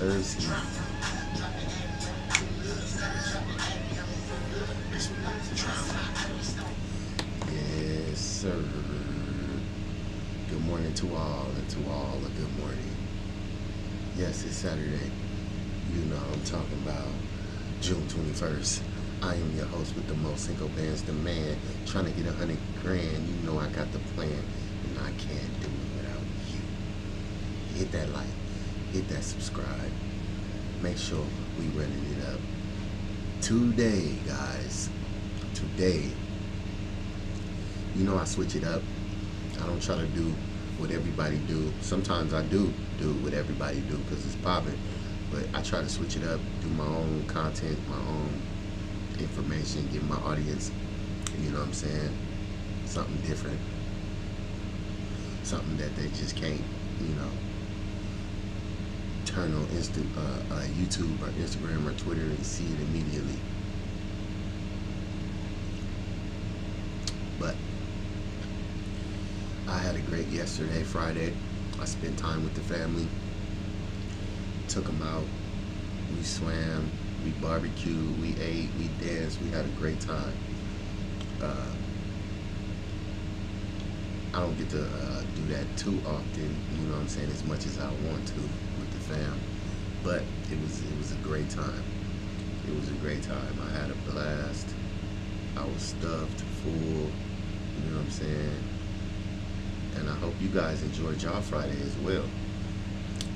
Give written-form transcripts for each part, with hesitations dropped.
sirs. Yes, sir. Good morning to all, and to all a good morning. Yes, it's Saturday. You know I'm talking about June 21st. I am your host with the most single bands, the man, trying to get 100 grand. You know I got the plan, and I can't do it without you. Hit that like, hit that subscribe. Make sure we running it up. Today, guys, today, you know I switch it up. I don't try to do what everybody do. Sometimes I do what everybody do because it's popping, but I try to switch it up, do my own content, my own information, give my audience, you know what I'm saying, something different, something that they just can't, you know, turn on YouTube or Instagram or Twitter and see it immediately. But I had a great yesterday, Friday. I spent time with the family, took them out, we swam, we barbecued, we ate, we danced, we had a great time. I don't get to do that too often, you know what I'm saying, as much as I want to with the fam. But it was a great time. It was a great time. I had a blast. I was stuffed, full, you know what I'm saying? And I hope you guys enjoyed y'all Friday as well.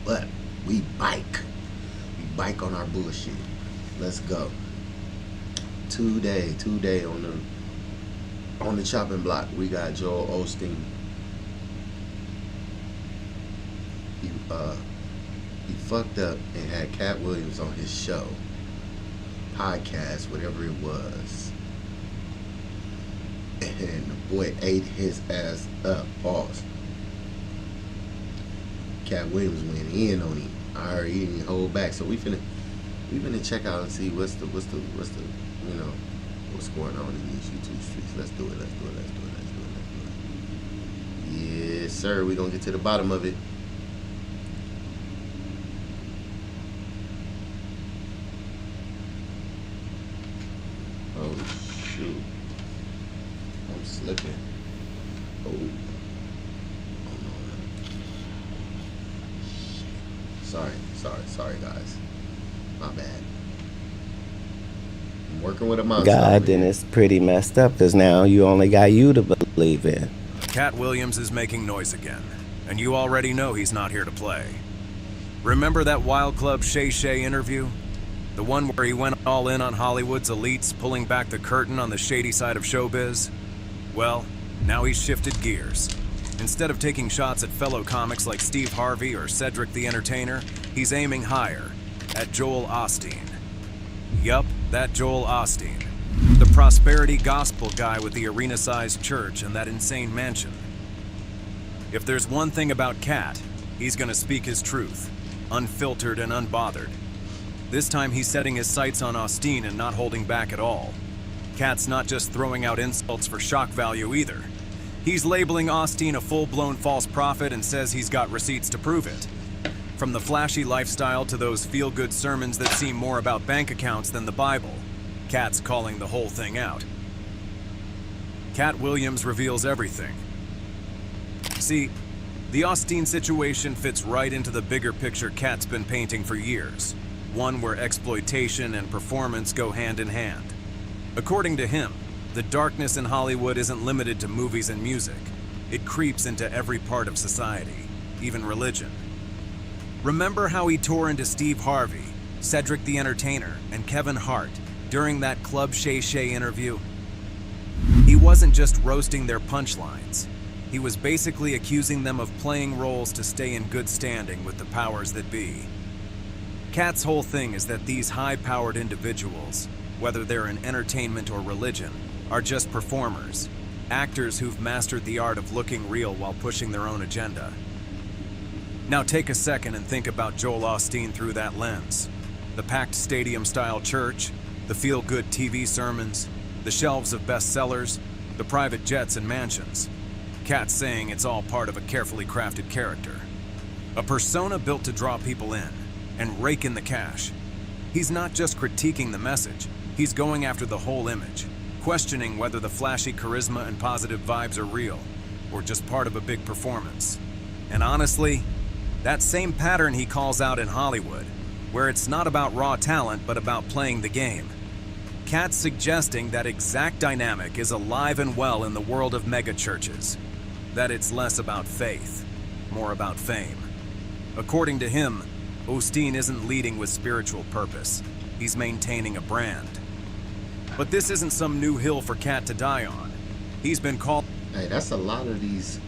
But we bike. We bike on our bullshit. Let's go. Today on the chopping block, we got Joel Osteen. He fucked up and had Katt Williams on his show, podcast, whatever it was, and the boy ate his ass up. Pause. Katt Williams went in on him. I heard he didn't hold back. So we finna check out and see what's the you know, what's going on in these YouTube streets. Let's do it. Yes, sir. We gonna get to the bottom of it. Oh shoot. I'm slipping. Oh no. Sorry guys. My bad. I'm working with a monster. God, then it's pretty messed up because now you only got you to believe in. Katt Williams is making noise again, and you already know he's not here to play. Remember that Wild Club Shay Shay interview? The one where he went all in on Hollywood's elites, pulling back the curtain on the shady side of showbiz? Well, now he's shifted gears. Instead of taking shots at fellow comics like Steve Harvey or Cedric the Entertainer, he's aiming higher, at Joel Osteen. Yup, that Joel Osteen. The prosperity gospel guy with the arena-sized church and that insane mansion. If there's one thing about Katt, he's gonna speak his truth, unfiltered and unbothered. This time he's setting his sights on Osteen and not holding back at all. Katt's not just throwing out insults for shock value either. He's labeling Osteen a full-blown false prophet and says he's got receipts to prove it. From the flashy lifestyle to those feel-good sermons that seem more about bank accounts than the Bible, Katt's calling the whole thing out. Katt Williams reveals everything. See, the Osteen situation fits right into the bigger picture Katt's been painting for years, one where exploitation and performance go hand in hand. According to him, the darkness in Hollywood isn't limited to movies and music. It creeps into every part of society, even religion. Remember how he tore into Steve Harvey, Cedric the Entertainer, and Kevin Hart during that Club Shay Shay interview? He wasn't just roasting their punchlines. He was basically accusing them of playing roles to stay in good standing with the powers that be. Katt's whole thing is that these high-powered individuals, whether they're in entertainment or religion, are just performers, actors who've mastered the art of looking real while pushing their own agenda. Now take a second and think about Joel Osteen through that lens. The packed stadium-style church, the feel-good TV sermons, the shelves of bestsellers, the private jets and mansions. Katt's saying it's all part of a carefully crafted character. A persona built to draw people in, and rake in the cash. He's not just critiquing the message, he's going after the whole image, questioning whether the flashy charisma and positive vibes are real, or just part of a big performance. And honestly, that same pattern he calls out in Hollywood, where it's not about raw talent but about playing the game. Katt's suggesting that exact dynamic is alive and well in the world of megachurches, that it's less about faith, more about fame. According to him, Osteen isn't leading with spiritual purpose, he's maintaining a brand. But this isn't some new hill for Katt to die on. He's been called... Hey, that's a lot of these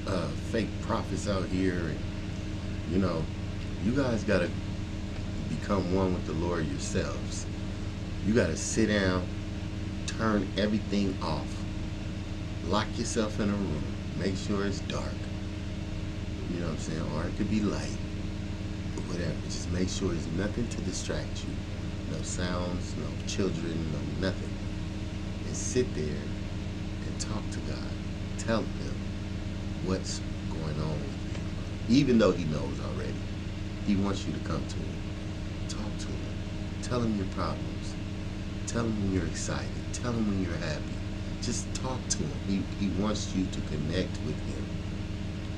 fake prophets out here. And, you guys got to become one with the Lord yourselves. You got to sit down, turn everything off, lock yourself in a room, make sure it's dark. You know what I'm saying? Or it could be light, or whatever. Just make sure there's nothing to distract you. No sounds, no children, no nothing. And sit there and talk to God. Tell him what's going on with you. Even though he knows already. He wants you to come to him. Talk to him. Tell him your problems. Tell him when you're excited. Tell him when you're happy. Just talk to him. He wants you to connect with him.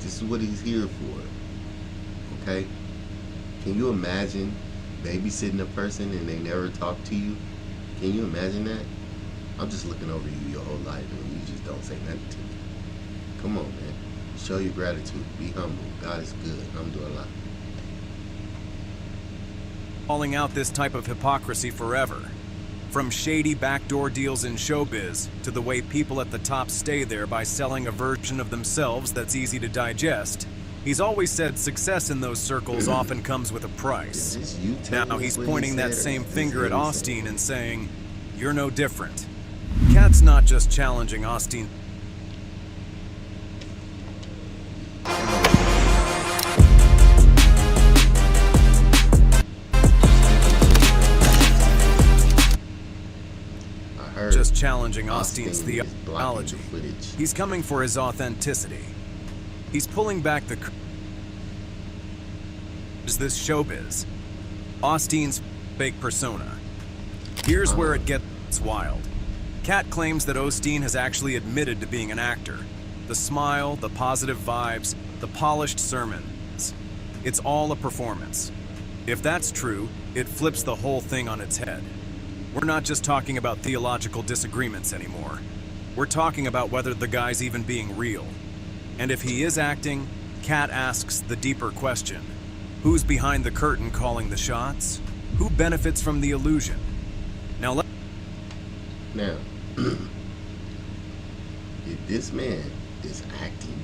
This is what he's here for. Okay? Can you imagine babysitting a person and they never talk to you? Can you imagine that? I'm just looking over you your whole life and you just don't say nothing to me. Come on, man. Show your gratitude. Be humble. God is good. Alhamdulillah. calling out this type of hypocrisy forever. From shady backdoor deals in showbiz to the way people at the top stay there by selling a version of themselves that's easy to digest, he's always said success in those circles often comes with a price. Now he's pointing that same finger at Osteen and saying, "You're no different." Katt's not just challenging Osteen. Just challenging Osteen's theology. He's coming for his authenticity. He's pulling back the is this showbiz. Osteen's fake persona. Here's where it gets wild. Katt claims that Osteen has actually admitted to being an actor. The smile, the positive vibes, the polished sermons. It's all a performance. If that's true, it flips the whole thing on its head. We're not just talking about theological disagreements anymore. We're talking about whether the guy's even being real. And if he is acting, Katt asks the deeper question. Who's behind the curtain calling the shots? Who benefits from the illusion? Now, if this man is acting,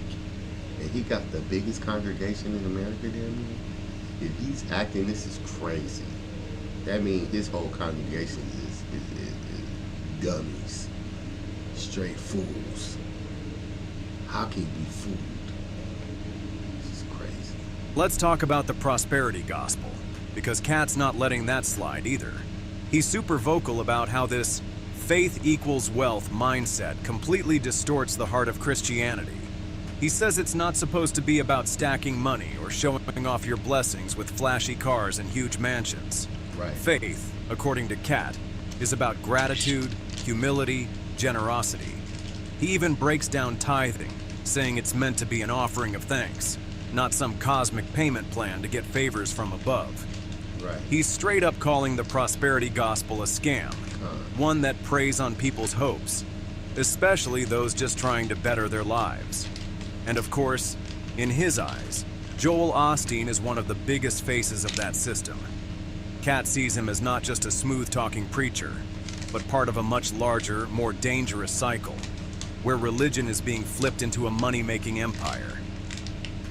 and he got the biggest congregation in America, damn near, if he's acting, this is crazy. That means his whole congregation is dummies, straight fools. How can you be fooled? This is crazy. let's talk about the prosperity gospel, because Katt's not letting that slide either. He's super vocal about how this faith equals wealth mindset completely distorts the heart of Christianity. He says it's not supposed to be about stacking money or showing off your blessings with flashy cars and huge mansions. Right. Faith, according to Katt, is about gratitude, humility, generosity. He even breaks down tithing, saying it's meant to be an offering of thanks, not some cosmic payment plan to get favors from above. Right. He's straight up calling the prosperity gospel a scam, one that preys on people's hopes, especially those just trying to better their lives. And of course, in his eyes, Joel Osteen is one of the biggest faces of that system. Katt sees him as not just a smooth-talking preacher, but part of a much larger, more dangerous cycle, where religion is being flipped into a money-making empire.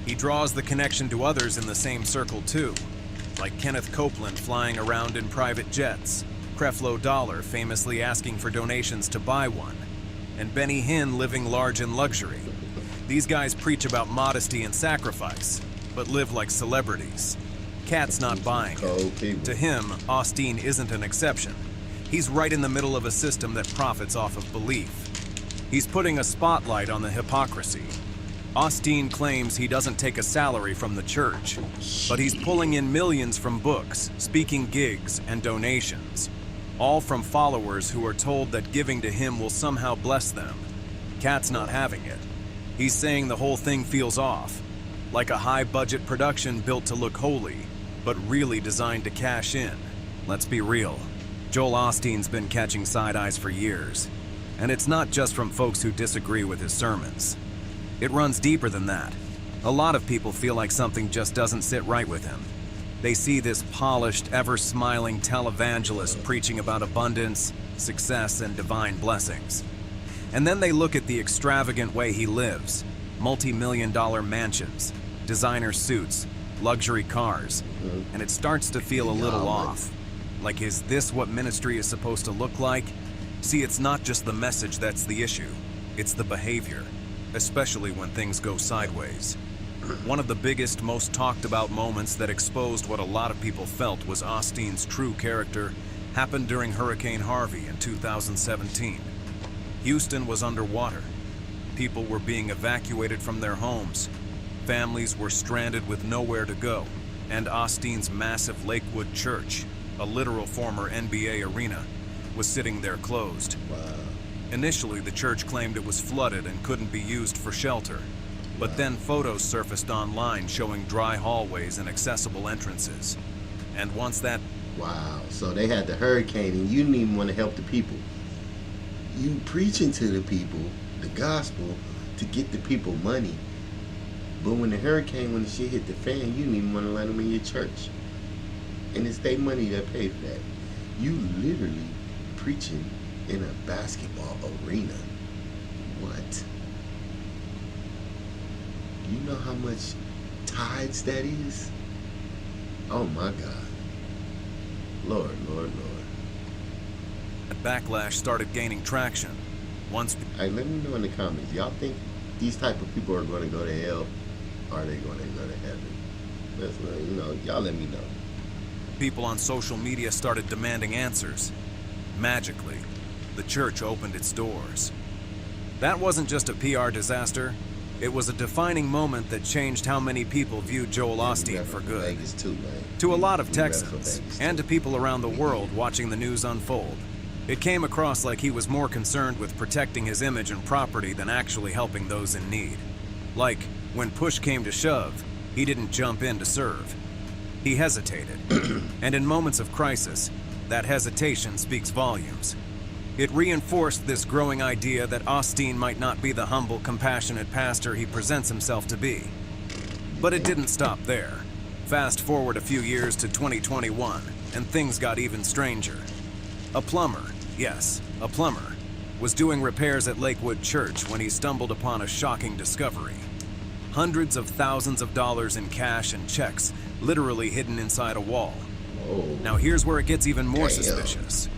He draws the connection to others in the same circle too, like Kenneth Copeland flying around in private jets, Creflo Dollar famously asking for donations to buy one, and Benny Hinn living large in luxury. These guys preach about modesty and sacrifice, but live like celebrities. Katt's not buying it. To him, Osteen isn't an exception. He's right in the middle of a system that profits off of belief. He's putting a spotlight on the hypocrisy. Osteen claims he doesn't take a salary from the church, but he's pulling in millions from books, speaking gigs, and donations, all from followers who are told that giving to him will somehow bless them. Katt's not having it. He's saying the whole thing feels off, like a high-budget production built to look holy, but really designed to cash in. Let's be real. Joel Osteen's been catching side eyes for years, and it's not just from folks who disagree with his sermons. It runs deeper than that. A lot of people feel like something just doesn't sit right with him. They see this polished, ever-smiling televangelist preaching about abundance, success, and divine blessings. And then they look at the extravagant way he lives: multi-million-dollar mansions, designer suits, luxury cars, and it starts to feel a little off. Like, is this what ministry is supposed to look like? See, it's not just the message that's the issue, it's the behavior, especially when things go sideways. One of the biggest, most talked about moments that exposed what a lot of people felt was Osteen's true character happened during Hurricane Harvey in 2017. Houston was underwater. People were being evacuated from their homes. Families were stranded with nowhere to go. And Osteen's massive Lakewood church, a literal former NBA arena, was sitting there closed. Wow. Initially, the church claimed it was flooded and couldn't be used for shelter. But then photos surfaced online showing dry hallways and accessible entrances. And once that... Wow. So they had the hurricane and you didn't even want to help the people. You preaching to the people the gospel to get the people money. But when the hurricane, when the shit hit the fan, you didn't even want to let them in your church. And it's their money that paid for that. You literally preaching in a basketball arena. What? You know how much tides that is? Oh my God. Lord, Lord, Lord. The backlash started gaining traction. Once... Hey, let me know in the comments. Y'all think these type of people are going to go to hell? Or are they going to go to heaven? That's, y'all let me know. People on social media started demanding answers. Magically, the church opened its doors. That wasn't just a PR disaster. It was a defining moment that changed how many people viewed Joel Osteen for good. Vegas too, man. To a lot of Texans, and to people around the world watching the news unfold, it came across like he was more concerned with protecting his image and property than actually helping those in need. Like, when push came to shove, he didn't jump in to serve. He hesitated. And in moments of crisis, that hesitation speaks volumes. It reinforced this growing idea that Osteen might not be the humble, compassionate pastor he presents himself to be. But it didn't stop there. Fast forward a few years to 2021, and things got even stranger. A plumber, yes, a plumber, was doing repairs at Lakewood Church when he stumbled upon a shocking discovery. Hundreds of thousands of dollars in cash and checks literally hidden inside a wall. Whoa. Now here's where it gets even more Damn. suspicious.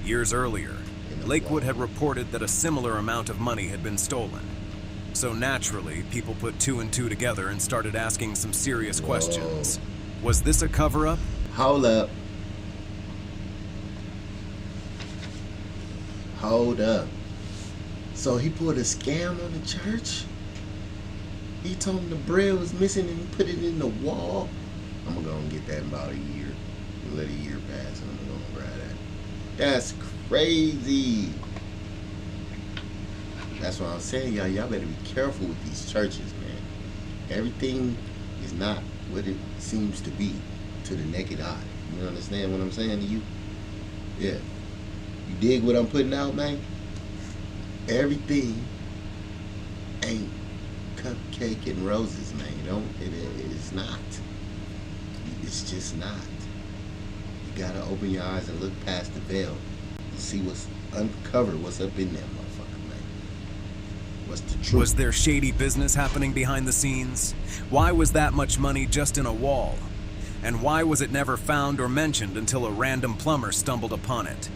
Years earlier, Lakewood had reported that a similar amount of money had been stolen. So naturally, people put two and two together and started asking some serious questions. Was this a cover-up? Hold up. Hold up. So he pulled a scam on the church? He told him the bread was missing and he put it in the wall? I'm gonna go and get that in about a year. Let a year pass and I'm gonna go and grab that. That's crazy. That's what I'm saying, y'all. Y'all better be careful with these churches, man. Everything is not what it seems to be to the naked eye. You understand what I'm saying to you? Yeah. You dig what I'm putting out, man? Everything ain't cupcake and roses, man. It's not. It's just not. You gotta open your eyes and look past the veil and see what's uncovered, what's up in there, motherfucker, man. What's the truth? Was there shady business happening behind the scenes? Why was that much money just in a wall? And why was it never found or mentioned until a random plumber stumbled upon it?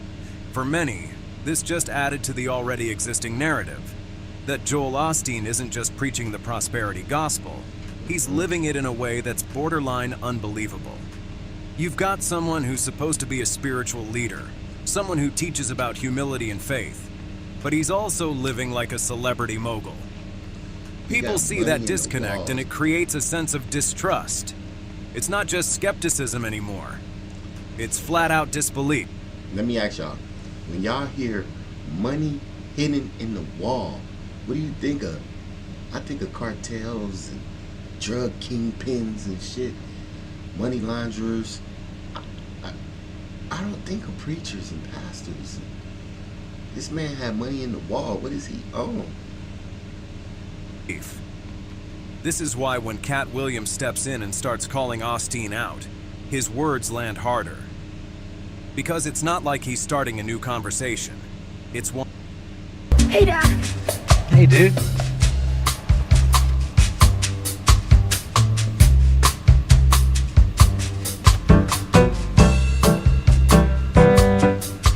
For many, this just added to the already existing narrative that Joel Osteen isn't just preaching the prosperity gospel, he's living it in a way that's borderline unbelievable. You've got someone who's supposed to be a spiritual leader, someone who teaches about humility and faith, but he's also living like a celebrity mogul. People got see money in that the disconnect and walls. it creates a sense of distrust. It's not just skepticism anymore. It's flat out disbelief. Let me ask y'all, when y'all hear money hidden in the wall, what do you think of? I think of cartels and drug kingpins and shit, money launderers. I don't think of preachers and pastors. This man had money in the wall. What does he own? This is why when Katt Williams steps in and starts calling Osteen out, his words land harder. Because it's not like he's starting a new conversation. It's one. Hey, Doc. Hey, dude.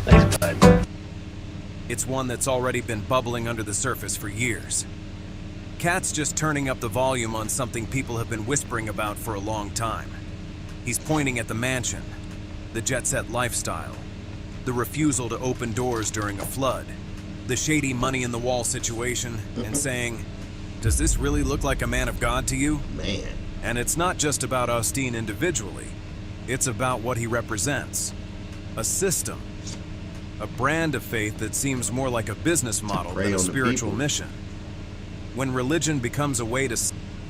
Thanks, bud. It's one that's already been bubbling under the surface for years. Katt's just turning up the volume on something people have been whispering about for a long time. He's pointing at the mansion, the jet-set lifestyle, the refusal to open doors during a flood, the shady money-in-the-wall situation, and saying, does this really look like a man of God to you? Man. And it's not just about Osteen individually. It's about what he represents. A system. A brand of faith that seems more like a business model prey than a on the spiritual people. mission. When religion becomes a way to...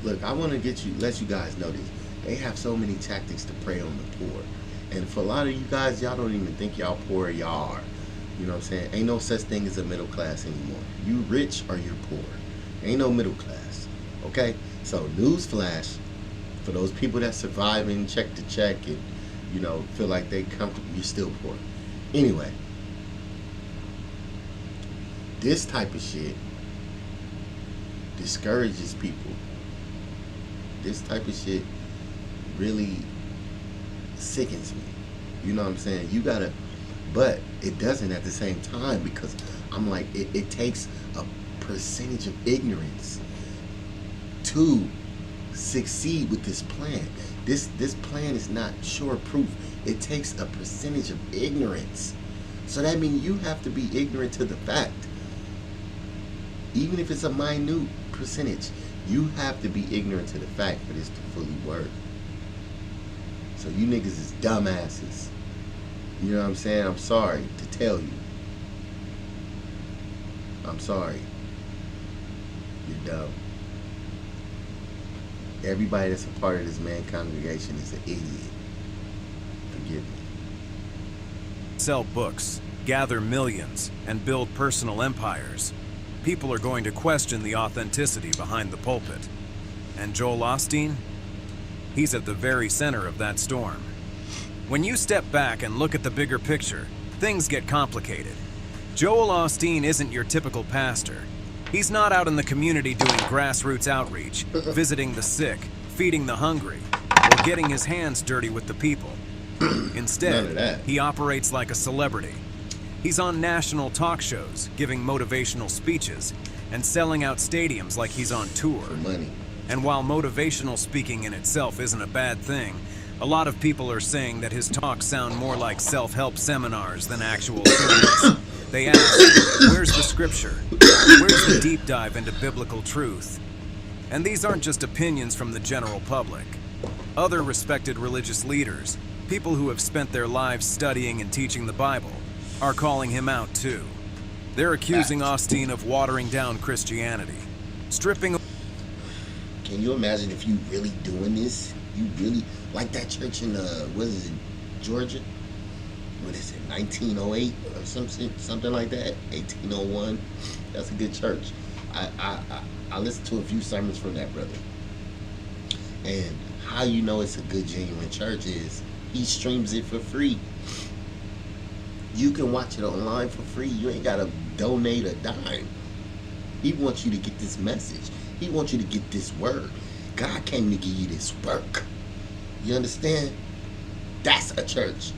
Look, I want to let you guys know this. They have so many tactics to prey on the poor. And for a lot of you guys, y'all don't even think y'all poor, y'all are. You know what I'm saying? Ain't no such thing as a middle class anymore. You rich or you're poor. Ain't no middle class. Okay? So, newsflash, for those people that surviving check to check and, you know, feel like they comfortable, you're still poor. Anyway, this type of shit discourages people. This type of shit really sickens me. You know what I'm saying? You gotta, but it doesn't at the same time, because I'm like, it takes a percentage of ignorance to succeed with this plan. This plan is not sure proof. It takes a percentage of ignorance. So that means you have to be ignorant to the fact. Even if it's a minute percentage, you have to be ignorant to the fact for this to fully work. So you niggas is dumbasses. You know what I'm saying? I'm sorry to tell you. I'm sorry. You're dumb. Everybody that's a part of this man congregation is an idiot. Forgive me. sell books, gather millions, and build personal empires, people are going to question the authenticity behind the pulpit. And Joel Osteen? He's at the very center of that storm. When you step back and look at the bigger picture, things get complicated. Joel Osteen isn't your typical pastor. He's not out in the community doing grassroots outreach, visiting the sick, feeding the hungry, or getting his hands dirty with the people. Instead, he operates like a celebrity. He's on national talk shows, giving motivational speeches, and selling out stadiums like he's on tour. For money. And while motivational speaking in itself isn't a bad thing, a lot of people are saying that his talks sound more like self-help seminars than actual sermons. They ask, where's the scripture? Where's the deep dive into biblical truth? And these aren't just opinions from the general public. Other respected religious leaders, people who have spent their lives studying and teaching the Bible, are calling him out too. They're accusing Osteen of watering down Christianity, stripping... Can you imagine if you really doing this? You really, like that church in, what is it, Georgia? What is it, 1908 or something like that? 1801? That's a good church. I listened to a few sermons from that brother. And how you know it's a good, genuine church is he streams it for free. You can watch it online for free. You ain't got to donate a dime. He wants you to get this message. He wants you to get this word. God came to give you this work. You understand? That's a church.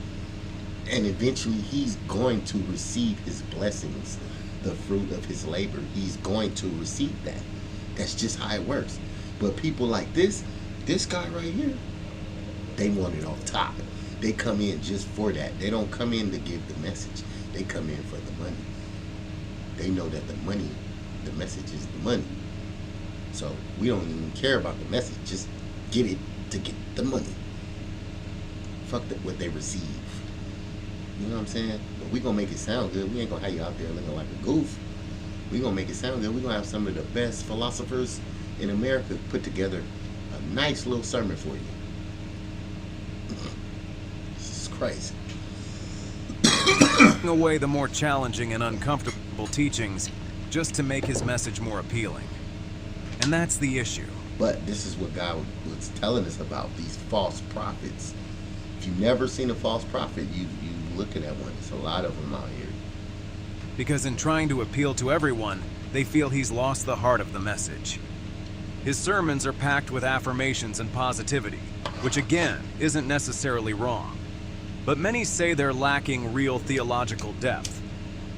And eventually he's going to receive his blessings, the fruit of his labor. He's going to receive that. That's just how it works. But people like this guy right here, they want it off top. They come in just for that. They don't come in to give the message. They come in for the money. They know that the money, the message is the money. So we don't even care about the message. Just get it to get the money. Fuck what they receive. You know what I'm saying? But we gonna make it sound good. We ain't gonna have you out there looking like a goof. We gonna make it sound good. We gonna have some of the best philosophers in America put together a nice little sermon for you. This is crazy. Taking away the more challenging and uncomfortable teachings just to make his message more appealing. And that's the issue. But this is what God was telling us about, these false prophets. If you've never seen a false prophet, you looking at one. There's a lot of them out here. Because in trying to appeal to everyone, they feel he's lost the heart of the message. His sermons are packed with affirmations and positivity, which again, isn't necessarily wrong. But many say they're lacking real theological depth.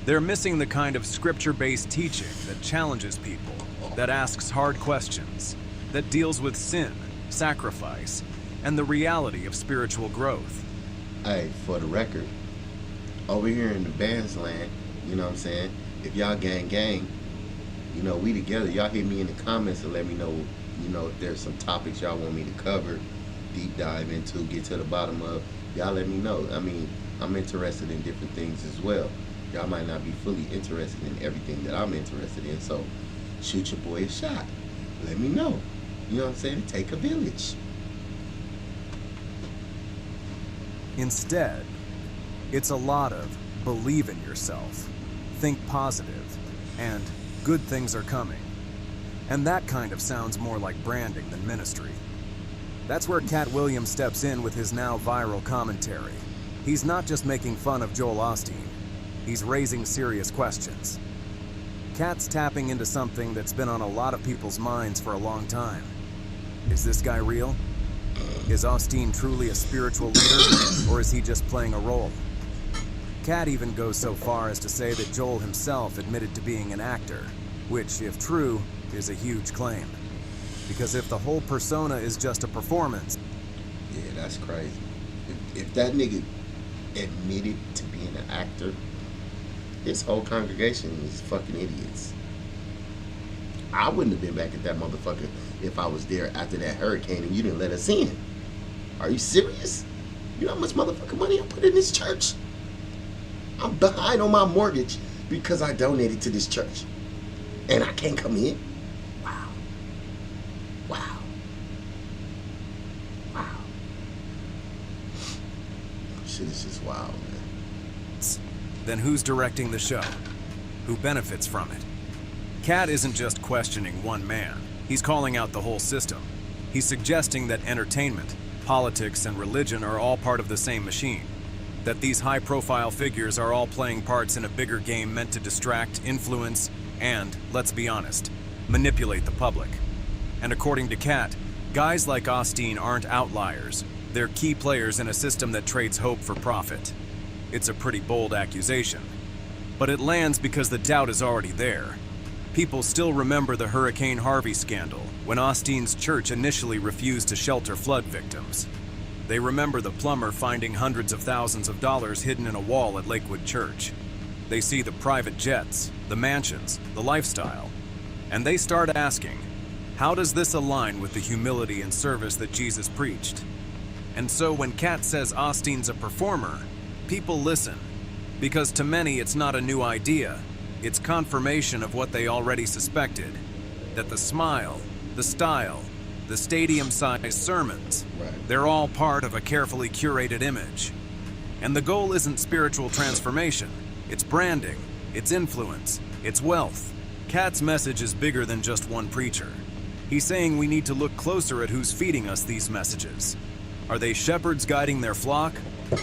They're missing the kind of scripture-based teaching that challenges people, that asks hard questions, that deals with sin, sacrifice, and the reality of spiritual growth. Hey, for the record, over here in the band's land, you know what I'm saying? If y'all gang, you know, we together. Y'all hit me in the comments and let me know, you know, if there's some topics y'all want me to cover, deep dive into, get to the bottom of. Y'all let me know. I mean, I'm interested in different things as well. Y'all might not be fully interested in everything that I'm interested in, so shoot your boy a shot. Let me know. You know what I'm saying? Take a village. Instead, it's a lot of believe in yourself, think positive, and good things are coming. And that kind of sounds more like branding than ministry. That's where Katt Williams steps in with his now viral commentary. He's not just making fun of Joel Osteen, he's raising serious questions. Katt's tapping into something that's been on a lot of people's minds for a long time. Is this guy real? Is Osteen truly a spiritual leader, or is he just playing a role? Katt even goes so far as to say that Joel himself admitted to being an actor, which, if true, is a huge claim. Because if the whole persona is just a performance... Yeah, that's crazy. If that nigga admitted to being an actor, his whole congregation is fucking idiots. I wouldn't have been back at that motherfucker if I was there after that hurricane and you didn't let us in. Are you serious? You know how much motherfucking money I put in this church? I'm behind on my mortgage because I donated to this church. And I can't come in? Wow. Wow. Wow. Shit is just wild, man. Then who's directing the show? Who benefits from it? Katt isn't just questioning one man. He's calling out the whole system. He's suggesting that entertainment, politics, and religion are all part of the same machine. That these high-profile figures are all playing parts in a bigger game meant to distract, influence, and, let's be honest, manipulate the public. And according to Katt, guys like Osteen aren't outliers. They're key players in a system that trades hope for profit. It's a pretty bold accusation. But it lands because the doubt is already there. People still remember the Hurricane Harvey scandal, when Osteen's church initially refused to shelter flood victims. They remember the plumber finding hundreds of thousands of dollars hidden in a wall at Lakewood Church. They see the private jets, the mansions, the lifestyle, and they start asking, how does this align with the humility and service that Jesus preached? And so when Katt says Osteen's a performer, people listen, because to many it's not a new idea, it's confirmation of what they already suspected, that the smile, the style, the stadium-sized sermons, they're all part of a carefully curated image. And the goal isn't spiritual transformation, it's branding, it's influence, it's wealth. Katt's message is bigger than just one preacher. He's saying we need to look closer at who's feeding us these messages. Are they shepherds guiding their flock,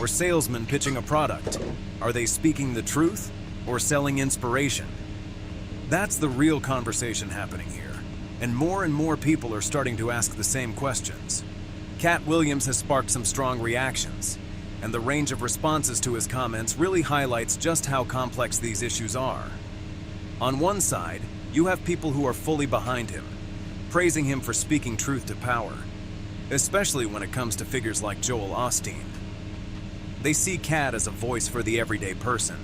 or salesmen pitching a product? Are they speaking the truth, or selling inspiration? That's the real conversation happening here, and more people are starting to ask the same questions. Katt Williams has sparked some strong reactions, and the range of responses to his comments really highlights just how complex these issues are. On one side, you have people who are fully behind him, praising him for speaking truth to power, especially when it comes to figures like Joel Osteen. They see Katt as a voice for the everyday person,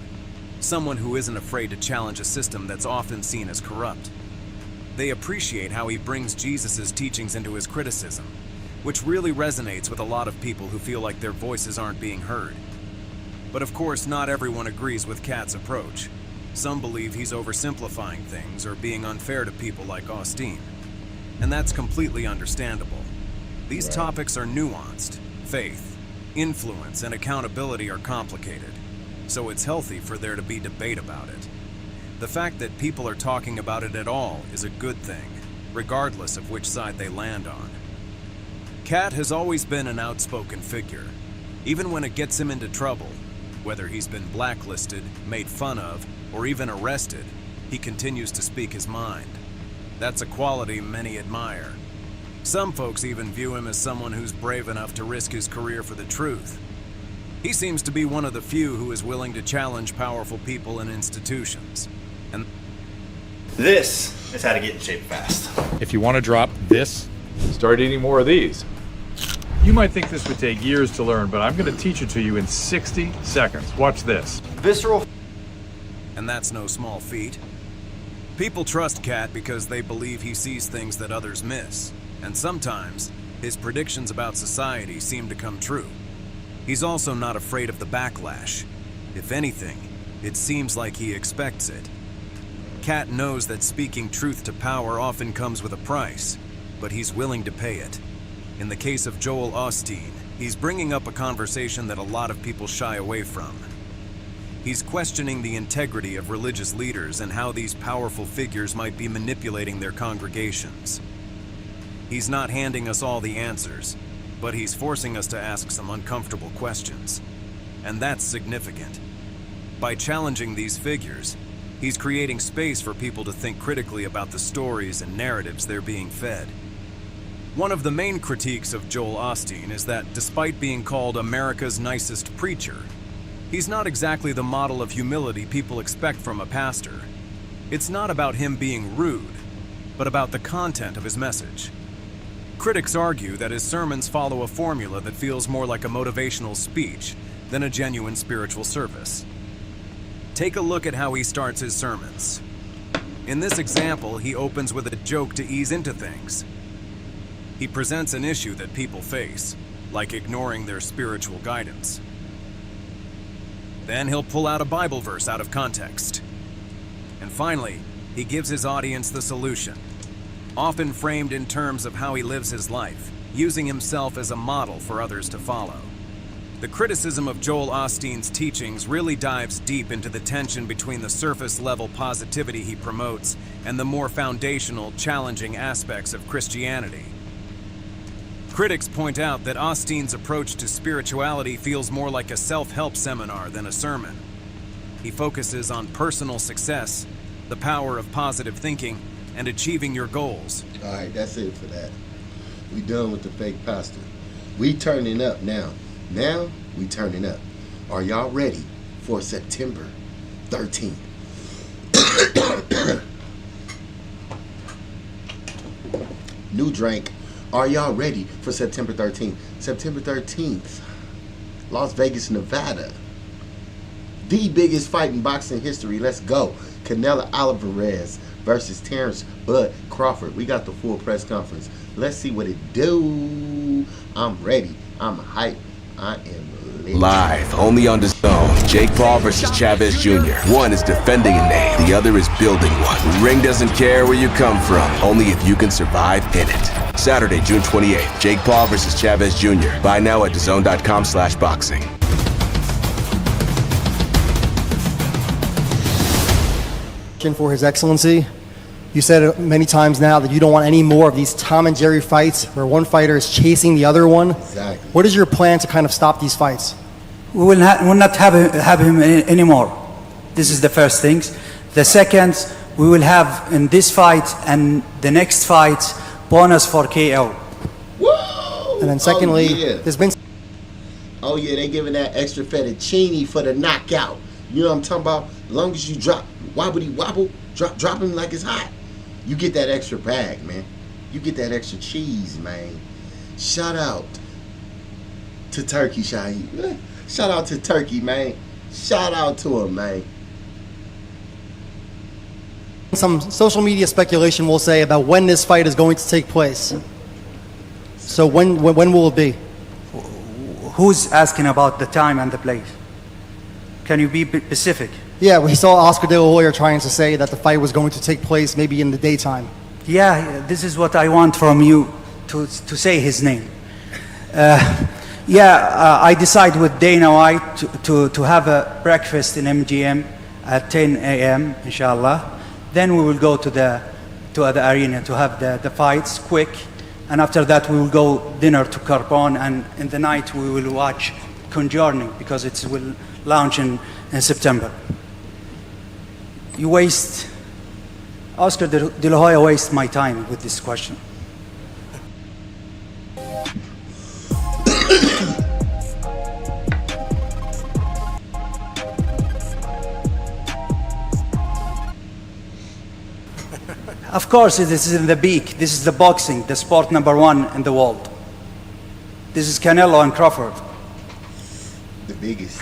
someone who isn't afraid to challenge a system that's often seen as corrupt. They appreciate how he brings Jesus' teachings into his criticism, which really resonates with a lot of people who feel like their voices aren't being heard. But of course, not everyone agrees with Katt's approach. Some believe he's oversimplifying things or being unfair to people like Osteen. And that's completely understandable. These topics are nuanced. Faith, influence, and accountability are complicated, so it's healthy for there to be debate about it. The fact that people are talking about it at all is a good thing, regardless of which side they land on. Katt has always been an outspoken figure. Even when it gets him into trouble, whether he's been blacklisted, made fun of, or even arrested, he continues to speak his mind. That's a quality many admire. Some folks even view him as someone who's brave enough to risk his career for the truth. He seems to be one of the few who is willing to challenge powerful people and institutions. And this is how to get in shape fast. If you want to drop this, start eating more of these. You might think this would take years to learn, but I'm going to teach it to you in 60 seconds. Watch this. Visceral. And that's no small feat. People trust Katt because they believe he sees things that others miss. And sometimes, his predictions about society seem to come true. He's also not afraid of the backlash. If anything, it seems like he expects it. Katt knows that speaking truth to power often comes with a price, but he's willing to pay it. In the case of Joel Osteen, he's bringing up a conversation that a lot of people shy away from. He's questioning the integrity of religious leaders and how these powerful figures might be manipulating their congregations. He's not handing us all the answers, but he's forcing us to ask some uncomfortable questions. And that's significant. By challenging these figures, he's creating space for people to think critically about the stories and narratives they're being fed. One of the main critiques of Joel Osteen is that despite being called America's nicest preacher, he's not exactly the model of humility people expect from a pastor. It's not about him being rude, but about the content of his message. Critics argue that his sermons follow a formula that feels more like a motivational speech than a genuine spiritual service. Take a look at how he starts his sermons. In this example, he opens with a joke to ease into things. He presents an issue that people face, like ignoring their spiritual guidance. Then he'll pull out a Bible verse out of context. And finally, he gives his audience the solution, often framed in terms of how he lives his life, using himself as a model for others to follow. The criticism of Joel Osteen's teachings really dives deep into the tension between the surface-level positivity he promotes and the more foundational, challenging aspects of Christianity. Critics point out that Osteen's approach to spirituality feels more like a self-help seminar than a sermon. He focuses on personal success, the power of positive thinking, and achieving your goals. All right, that's it for that. We done with the fake pastor. We turning up now. Now, we turning up. Are y'all ready for September 13th? New drink. Are y'all ready for September 13th? September 13th, Las Vegas, Nevada. The biggest fight in boxing history. Let's go. Canelo Alvarez versus Terrence Bud Crawford. We got the full press conference. Let's see what it do. I'm ready. I'm hyped. I am lit. Live, only on DAZN. Jake Paul versus Chavez Jr. One is defending a name, the other is building one. The ring doesn't care where you come from, only if you can survive in it. Saturday, June 28th, Jake Paul versus Chavez Jr. Buy now at DAZN.com/boxing. For His Excellency, you said many times now that you don't want any more of these Tom and Jerry fights where one fighter is chasing the other one. Exactly. What is your plan to kind of stop these fights? We will not have him anymore. This is the first thing. The second, we will have in this fight and the next fight bonus for KO. Whoa! And then secondly, there's been... Oh yeah, they giving that extra fettuccine for the knockout. You know what I'm talking about? As long as you drop, wobbly wobble, drop him like it's hot. You get that extra bag, man. You get that extra cheese, man. Shout out to Turkey, Shaheed. Shout out to Turkey, man. Shout out to him, man. some social media speculation, we'll say, about when this fight is going to take place. So when will it be? Who's asking about the time and the place? Can you be specific? Yeah, we saw Oscar De La Hoya trying to say that the fight was going to take place maybe in the daytime. Yeah, this is what I want from you, to say his name. I decide with Dana White to have a breakfast in MGM at 10 a.m. inshallah. Then we will go to the arena to have the fights quick, and after that we will go dinner to Carbon, and in the night we will watch Conjuring because it will launch in September. Oscar De La Hoya wastes my time with this question. Of course, this is in the peak. This is the boxing, the sport #1 in the world. This is Canelo and Crawford. The biggest.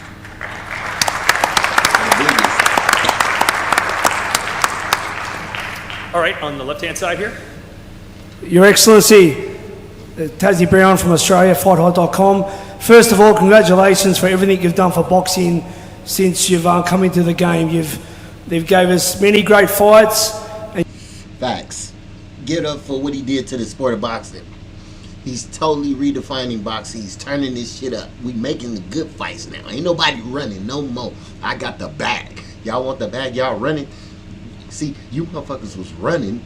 All right, on the left-hand side here. Your Excellency, Tassie Brown from Australia, FightHot.com. First of all, congratulations for everything you've done for boxing since you've come into the game. They've gave us many great fights. Facts. Give it up for what he did to the sport of boxing. He's totally redefining boxing. He's turning this shit up. We making the good fights now. Ain't nobody running no more. I got the bag. Y'all want the bag? Y'all running? See, you motherfuckers was running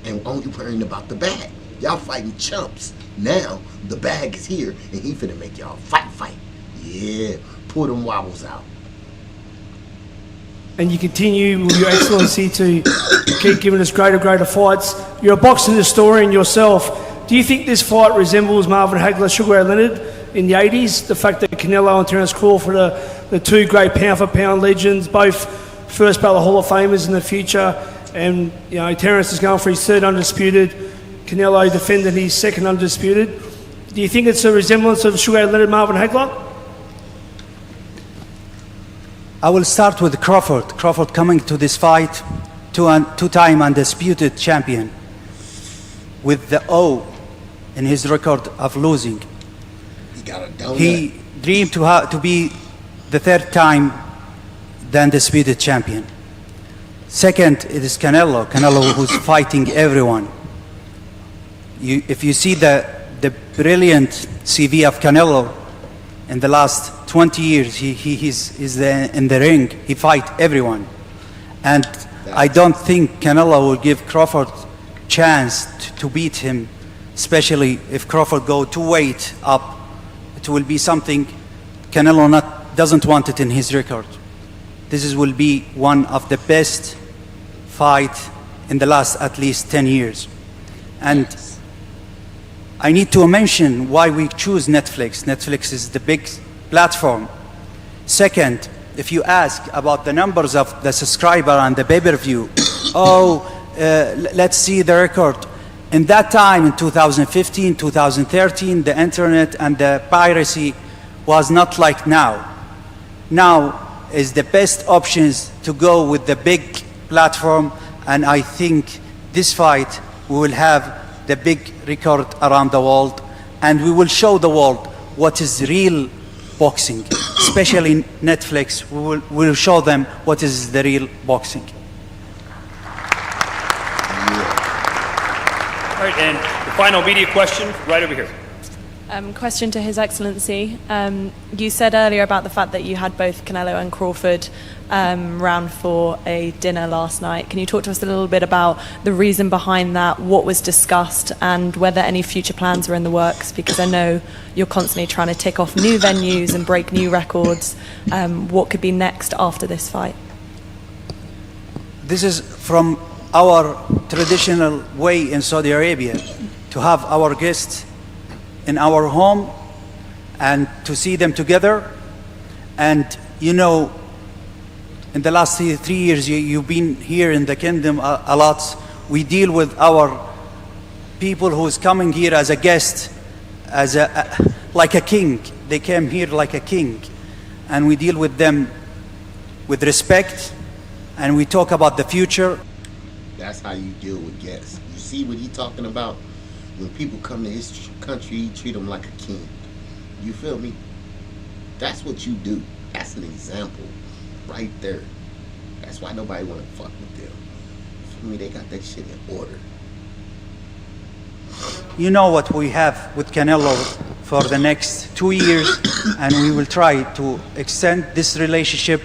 and only worrying about the bag. Y'all fighting chumps. Now, the bag is here and he finna make y'all fight. Yeah, pull them wobbles out. And you continue, Your Excellency, to keep giving us greater fights. You're a boxing historian yourself. Do you think this fight resembles Marvin Hagler, Sugar Ray Leonard in the 80s? The fact that Canelo and Terence Crawford are the two great pound-for-pound legends, both first ballot Hall of Famers in the future, and Terence is going for his third undisputed, Canelo defending his second undisputed. Do you think it's a resemblance of Sugar Ray Leonard, Marvin Hagler? I will start with Crawford. Crawford coming to this fight, two-time undisputed champion, with the O in his record of losing. He got a donut. He dreamed to be the third time the undisputed champion. Second, it is Canelo who's fighting everyone. If you see the brilliant CV of Canelo in the last 20 years, he's in the ring, he fight everyone. And I don't think Canelo will give Crawford chance to beat him, especially if Crawford go 2 weight up. It will be something Canelo doesn't want it in his record. This will be one of the best fight in the last at least 10 years. And I need to mention why we choose Netflix. Netflix is the big platform. Second, if you ask about the numbers of the subscriber and the pay-per-view, let's see the record. In that time, in 2015, 2013, the internet and the piracy was not like now. Now is the best options to go with the big platform, and I think this fight we will have the big record around the world, and we will show the world what is real boxing. Especially Netflix, we will show them what is the real boxing. All right, and the final media question right over here. Question to His Excellency. You said earlier about the fact that you had both Canelo and Crawford round for a dinner last night. Can you talk to us a little bit about the reason behind that, what was discussed, and whether any future plans are in the works? Because I know you're constantly trying to tick off new venues and break new records. What could be next after this fight? This is from our traditional way in Saudi Arabia, to have our guests in our home and to see them together. And in the last 3 years, you've been here in the kingdom a lot. We deal with our people who's coming here as a guest, like a king. They came here like a king, and we deal with them with respect, and we talk about the future. That's how you deal with guests. You see what he talking about? When people come to his country, he treat them like a king. You feel me? That's what you do. That's an example right there. That's why nobody want to fuck with them. For me, they got that shit in order. You know what we have with Canelo for the next 2 years, and we will try to extend this relationship.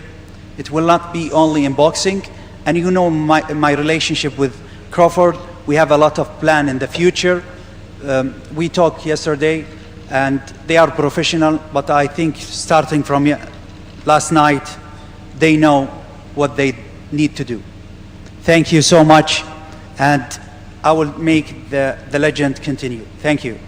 It will not be only in boxing. And you know my relationship with Crawford. We have a lot of plan in the future. We talked yesterday, and they are professional, but I think starting from last night, they know what they need to do. Thank you so much, and I will make the legend continue. Thank you.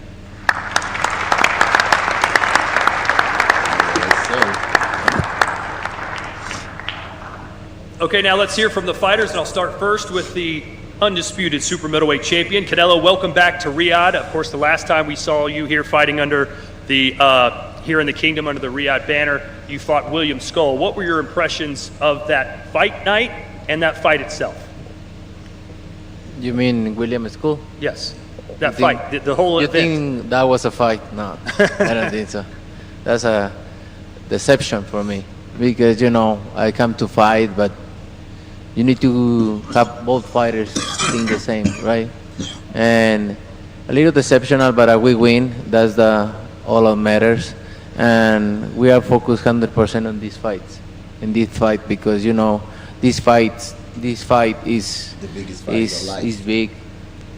Okay, now let's hear from the fighters, and I'll start first with the undisputed super middleweight champion. Canelo, welcome back to Riyadh. Of course, the last time we saw you here fighting under the, here in the Kingdom under the Riyadh banner, you fought William Skull. What were your impressions of that fight night and that fight itself? You mean William Skull? Yes, that fight, the whole event. You think that was a fight? No, I don't think so. That's a deception for me, because, you know, I come to fight, but you need to have both fighters think the same, right? And a little deceptional, but we win. That's all that matters. And we are focused 100% on these fights, in this fight, because, you know, this fight is the biggest fight of life. Is big,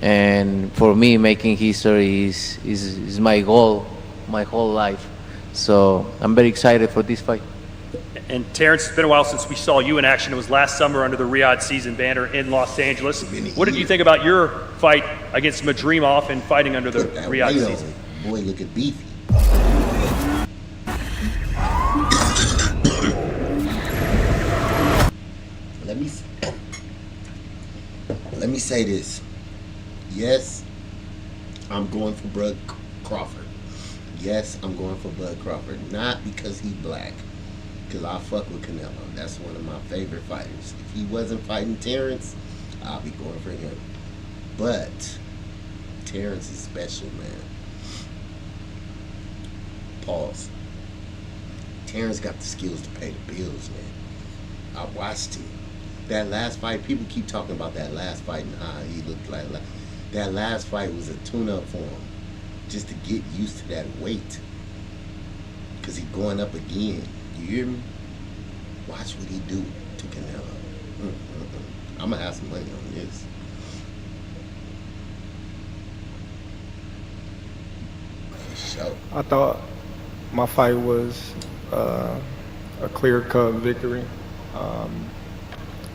and for me, making history is my goal, my whole life. So I'm very excited for this fight. And Terrence, it's been a while since we saw you in action. It was last summer under the Riyadh season banner in Los Angeles. What did you think about your fight against Madrimov and fighting under the Riyadh season? Boy, look at beefy. Let me say this. Yes, I'm going for Bud Crawford. Yes, I'm going for Bud Crawford. Not because he's black. Because I fuck with Canelo. That's one of my favorite fighters. If he wasn't fighting Terrence, I'll be going for him. But Terrence is special, man. Pause. Terrence got the skills to pay the bills, man. I watched him. That last fight, people keep talking about that last fight and how he looked like. That last fight was a tune-up for him. Just to get used to that weight. Because he's going up again. You hear me? Watch what he do to Canelo. I'm going to have some money on this. For sure. I thought my fight was a clear-cut victory.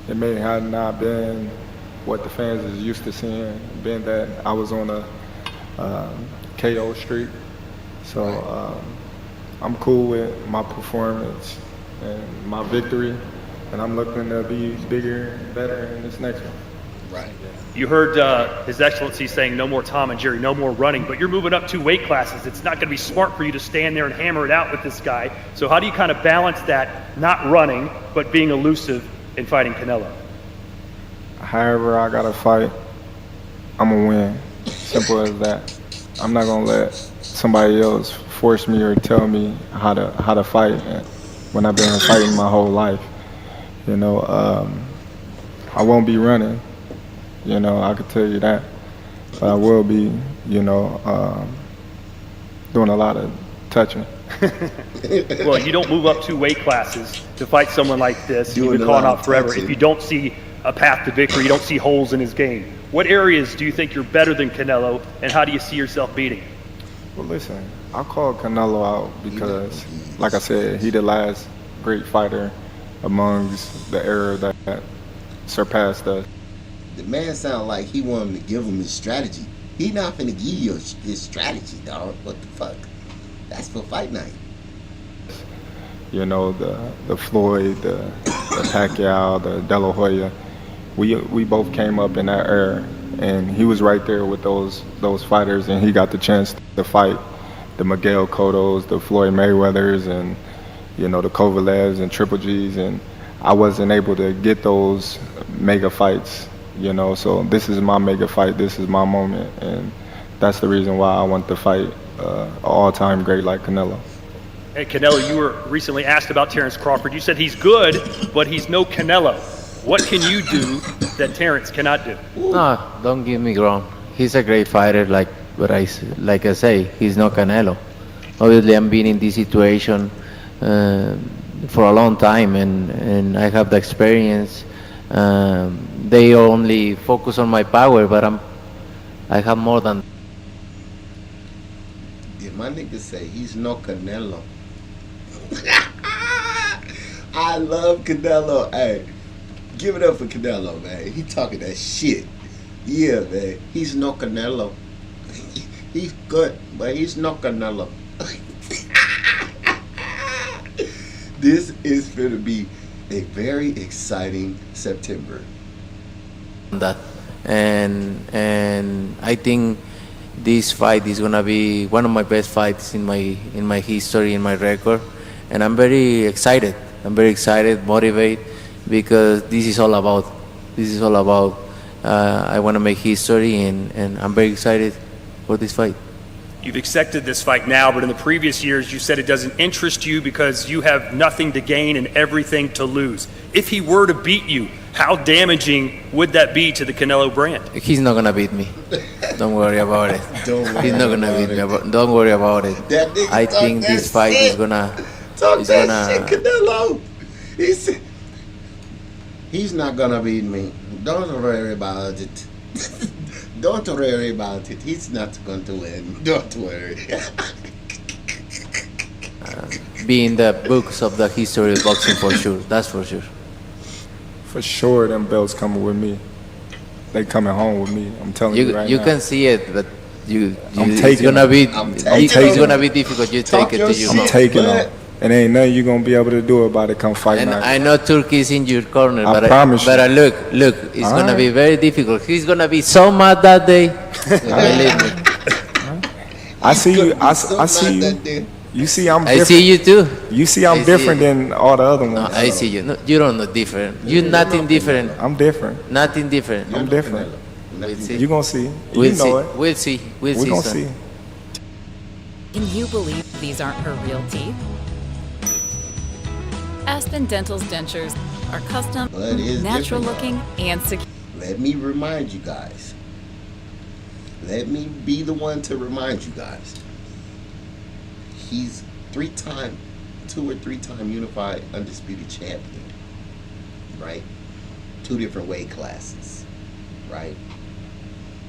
It may have not been what the fans is used to seeing, being that I was on a KO streak. So I'm cool with my performance and my victory, and I'm looking to be bigger and better in this next one. Right. You heard His Excellency saying no more Tom and Jerry, no more running, but you're moving up 2 weight classes. It's not going to be smart for you to stand there and hammer it out with this guy. So how do you kind of balance that, not running, but being elusive in fighting Canelo? However I gotta fight, I'm gonna win. Simple as that. I'm not gonna let somebody else force me or tell me how to fight when I've been fighting my whole life. You know, I won't be running. You know, I could tell you that. But I will be, you know, doing a lot of touching. Well, you don't move up 2 weight classes to fight someone like this. You've been calling out forever. If you don't see a path to victory, you don't see holes in his game. What areas do you think you're better than Canelo, and how do you see yourself beating? Well, listen, I called Canelo out because, like I said, he the last great fighter amongst the era that surpassed us. The man sound like he wanted to give him his strategy. He not finna give you his strategy, dog. What the fuck? That's for fight night. You know, the Floyd, the Pacquiao, the De La Hoya. We both came up in that era, and he was right there with those fighters, and he got the chance to fight the Miguel Cottos, the Floyd Mayweathers, and, you know, the Kovalevs and Triple Gs, and I wasn't able to get those mega fights you know. So this is my mega fight. This is my moment, and that's the reason why I want to fight an all-time great like Canelo. Hey, Canelo, you were recently asked about Terrence Crawford. You said he's good, but he's no Canelo. What can you do that Terrence cannot do? No, don't get me wrong. He's a great fighter, like I say, he's no Canelo. Obviously, I'm been in this situation for a long time, and I have the experience. They only focus on my power, but I have more than. Did my nigga say he's no Canelo? I love Canelo. Hey, give it up for Canelo, man. He talking that shit. Yeah, man. He's no Canelo. He's good, but he's no Canelo. This is going to be a very exciting September. That and I think this fight is gonna be one of my best fights in my history, in my record, and I'm very excited. I'm very excited, motivated, because this is all about. I want to make history, and I'm very excited for this fight. You've accepted this fight now, but in the previous years you said it doesn't interest you because you have nothing to gain and everything to lose. If he were to beat you, how damaging would that be to the Canelo brand? He's not gonna beat me. Don't worry about it. He's not gonna beat me. Don't worry about it. I think this fight is gonna. Talk that shit, Canelo. He's not gonna beat me. Don't worry about it. Don't worry about it. He's not going to win. Don't worry. Be in the books of the history of boxing for sure. That's for sure. For sure, them belts coming with me. They coming home with me. I'm telling you right now. You can see it, but it's gonna be difficult. You take it to you. I'm taking them. And ain't nothing you gonna be able to do about it come fight and night. I know Turkey is in your corner, I promise you. But look, it's gonna be very difficult. He's gonna be so mad that day. Believe me. I see you. I see you. You see I'm different. I see you too. You see I'm different than all the other ones. No, I see you. No, you don't know different. You're nothing different. I'm different. Nothing different. I'm different. We'll see. You gonna see. We'll you know see. it. We'll see. We're gonna see. Can you believe these aren't her real teeth? Aspen Dental's dentures are custom, natural looking, and secure. Let me remind you guys. Let me be the one to remind you guys. He's 2 or 3 time unified undisputed champion. Right? 2 different weight classes. Right?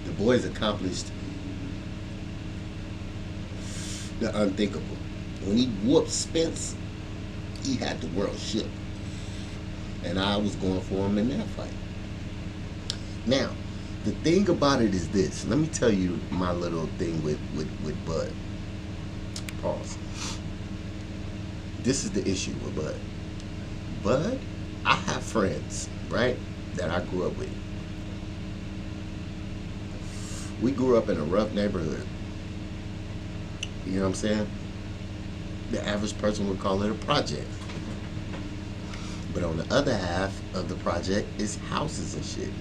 The boy's accomplished the unthinkable. When he whooped Spence, he had the world shook. And I was going for him in that fight. Now, the thing about it is this. Let me tell you my little thing with Bud. Pause. This is the issue with Bud. Bud, I have friends, right, that I grew up with. We grew up in a rough neighborhood. You know what I'm saying? The average person would call it a project. But on the other half of the project is houses and shit.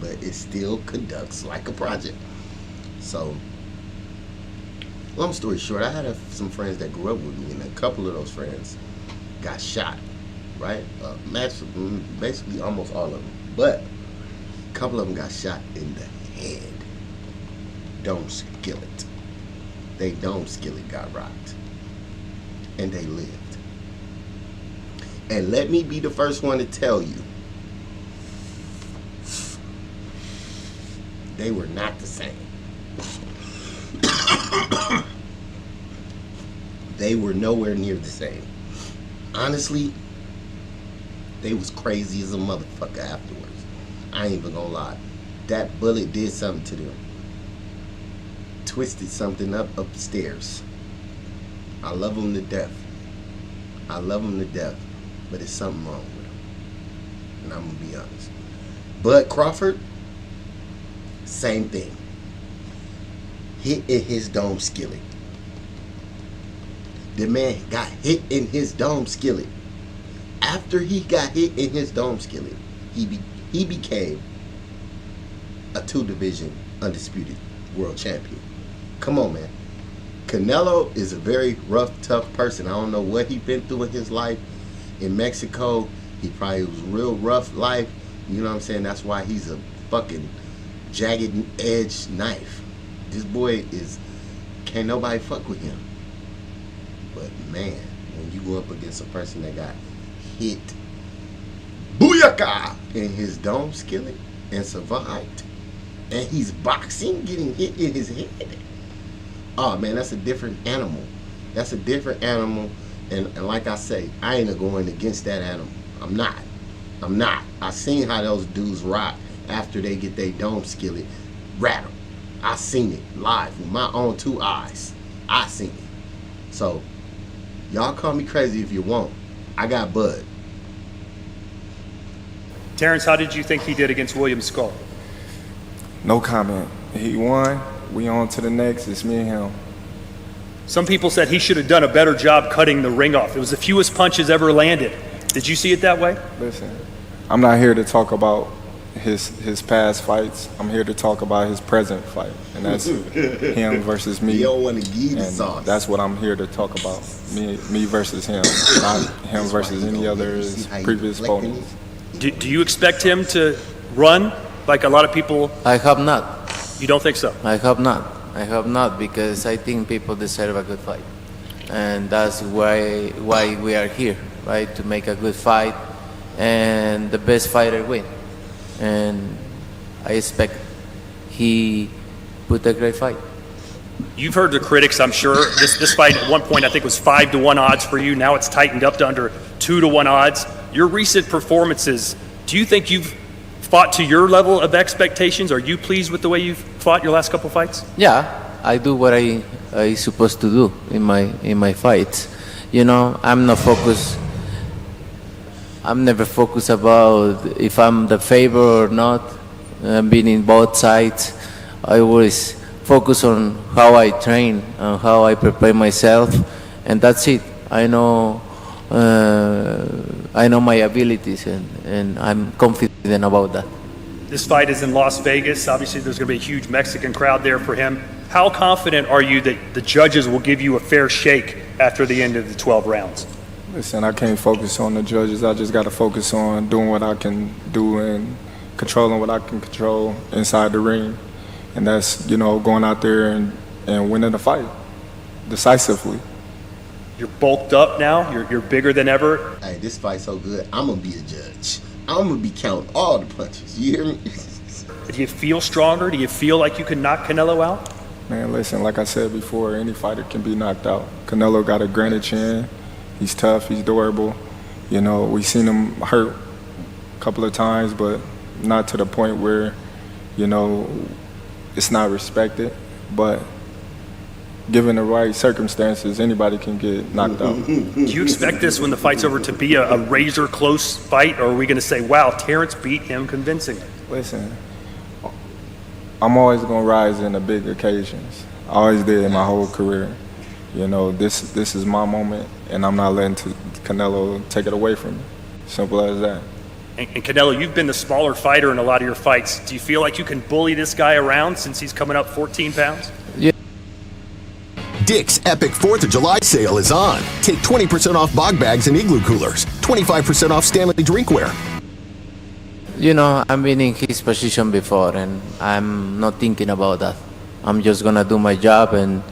But it still conducts like a project. So, long story short, I had some friends that grew up with me, and a couple of those friends got shot, right? Basically almost all of them. But a couple of them got shot in the head. Dome skillet. They dome skillet got rocked. And they lived. And let me be the first one to tell you, they were not the same. They were nowhere near the same. Honestly, they was crazy as a motherfucker afterwards. I ain't even gonna lie. That bullet did something to them. Twisted something up upstairs. I love them to death. I love them to death. But there's something wrong with him. And I'm going to be honest. Bud Crawford, same thing. Hit in his dome skillet. The man got hit in his dome skillet. After he got hit in his dome skillet, he became a 2-division undisputed world champion. Come on, man. Canelo is a very rough, tough person. I don't know what he's been through in his life. In Mexico, he probably was a real rough life. You know what I'm saying? That's why he's a fucking jagged edge knife. This boy can't nobody fuck with him. But man, when you go up against a person that got hit, booyaka, in his dome skillet and survived, and he's boxing, getting hit in his head. Oh man, that's a different animal. That's a different animal, and like I say, I ain't going against that animal. I'm not. I seen how those dudes rock after they get their dome skillet rattled. I seen it live with my own 2 eyes. I seen it. So y'all call me crazy if you want. I got Bud. Terrence, how did you think he did against William Skull? No comment. He won. We on to the next. It's me and him. Some people said he should have done a better job cutting the ring off. It was the fewest punches ever landed. Did you see it that way? Listen, I'm not here to talk about his past fights. I'm here to talk about his present fight, and that's him versus me. You don't want to give the sauce. That's what I'm here to talk about. Me versus him, not him versus any other his previous opponents. Do you expect him to run like a lot of people? I hope not. You don't think so? I hope not. I hope not, because I think people deserve a good fight, and that's why we are here, right? To make a good fight, and the best fighter win. And I expect he put a great fight. You've heard the critics, I'm sure. This fight at one point I think was 5-1 odds for you. Now it's tightened up to under 2-1 odds. Your recent performances, do you think you've fought to your level of expectations? Are you pleased with the way you've fought your last couple fights? Yeah, I do what I supposed to do in my fights. You know, I'm not focused. I'm never focused about if I'm the favorite or not. Being in both sides, I always focus on how I train and how I prepare myself, and that's it. I know my abilities, and I'm confident about that. This fight is in Las Vegas. Obviously, there's going to be a huge Mexican crowd there for him. How confident are you that the judges will give you a fair shake after the end of the 12 rounds? Listen, I can't focus on the judges. I just got to focus on doing what I can do and controlling what I can control inside the ring. And that's, going out there and winning the fight decisively. You're bulked up now. You're bigger than ever. Hey, this fight's so good, I'm going to be a judge. I'm going to be counting all the punches. You hear me? Do you feel stronger? Do you feel like you can knock Canelo out? Man, listen, like I said before, any fighter can be knocked out. Canelo got a granite chin. He's tough. He's durable. We've seen him hurt a couple of times, but not to the point where, it's not respected. But given the right circumstances, anybody can get knocked out. Do you expect this, when the fight's over, to be a razor-close fight, or are we going to say, wow, Terrence beat him convincingly? Listen, I'm always going to rise in the big occasions. I always did in my whole career. This is my moment, and I'm not letting Canelo take it away from me. Simple as that. And Canelo, you've been the smaller fighter in a lot of your fights. Do you feel like you can bully this guy around since he's coming up 14 pounds? Yeah. Dick's epic 4th of July sale is on. Take 20% off bog bags and igloo coolers, 25% off Stanley drinkware. I've been in his position before, and I'm not thinking about that. I'm just gonna do my job and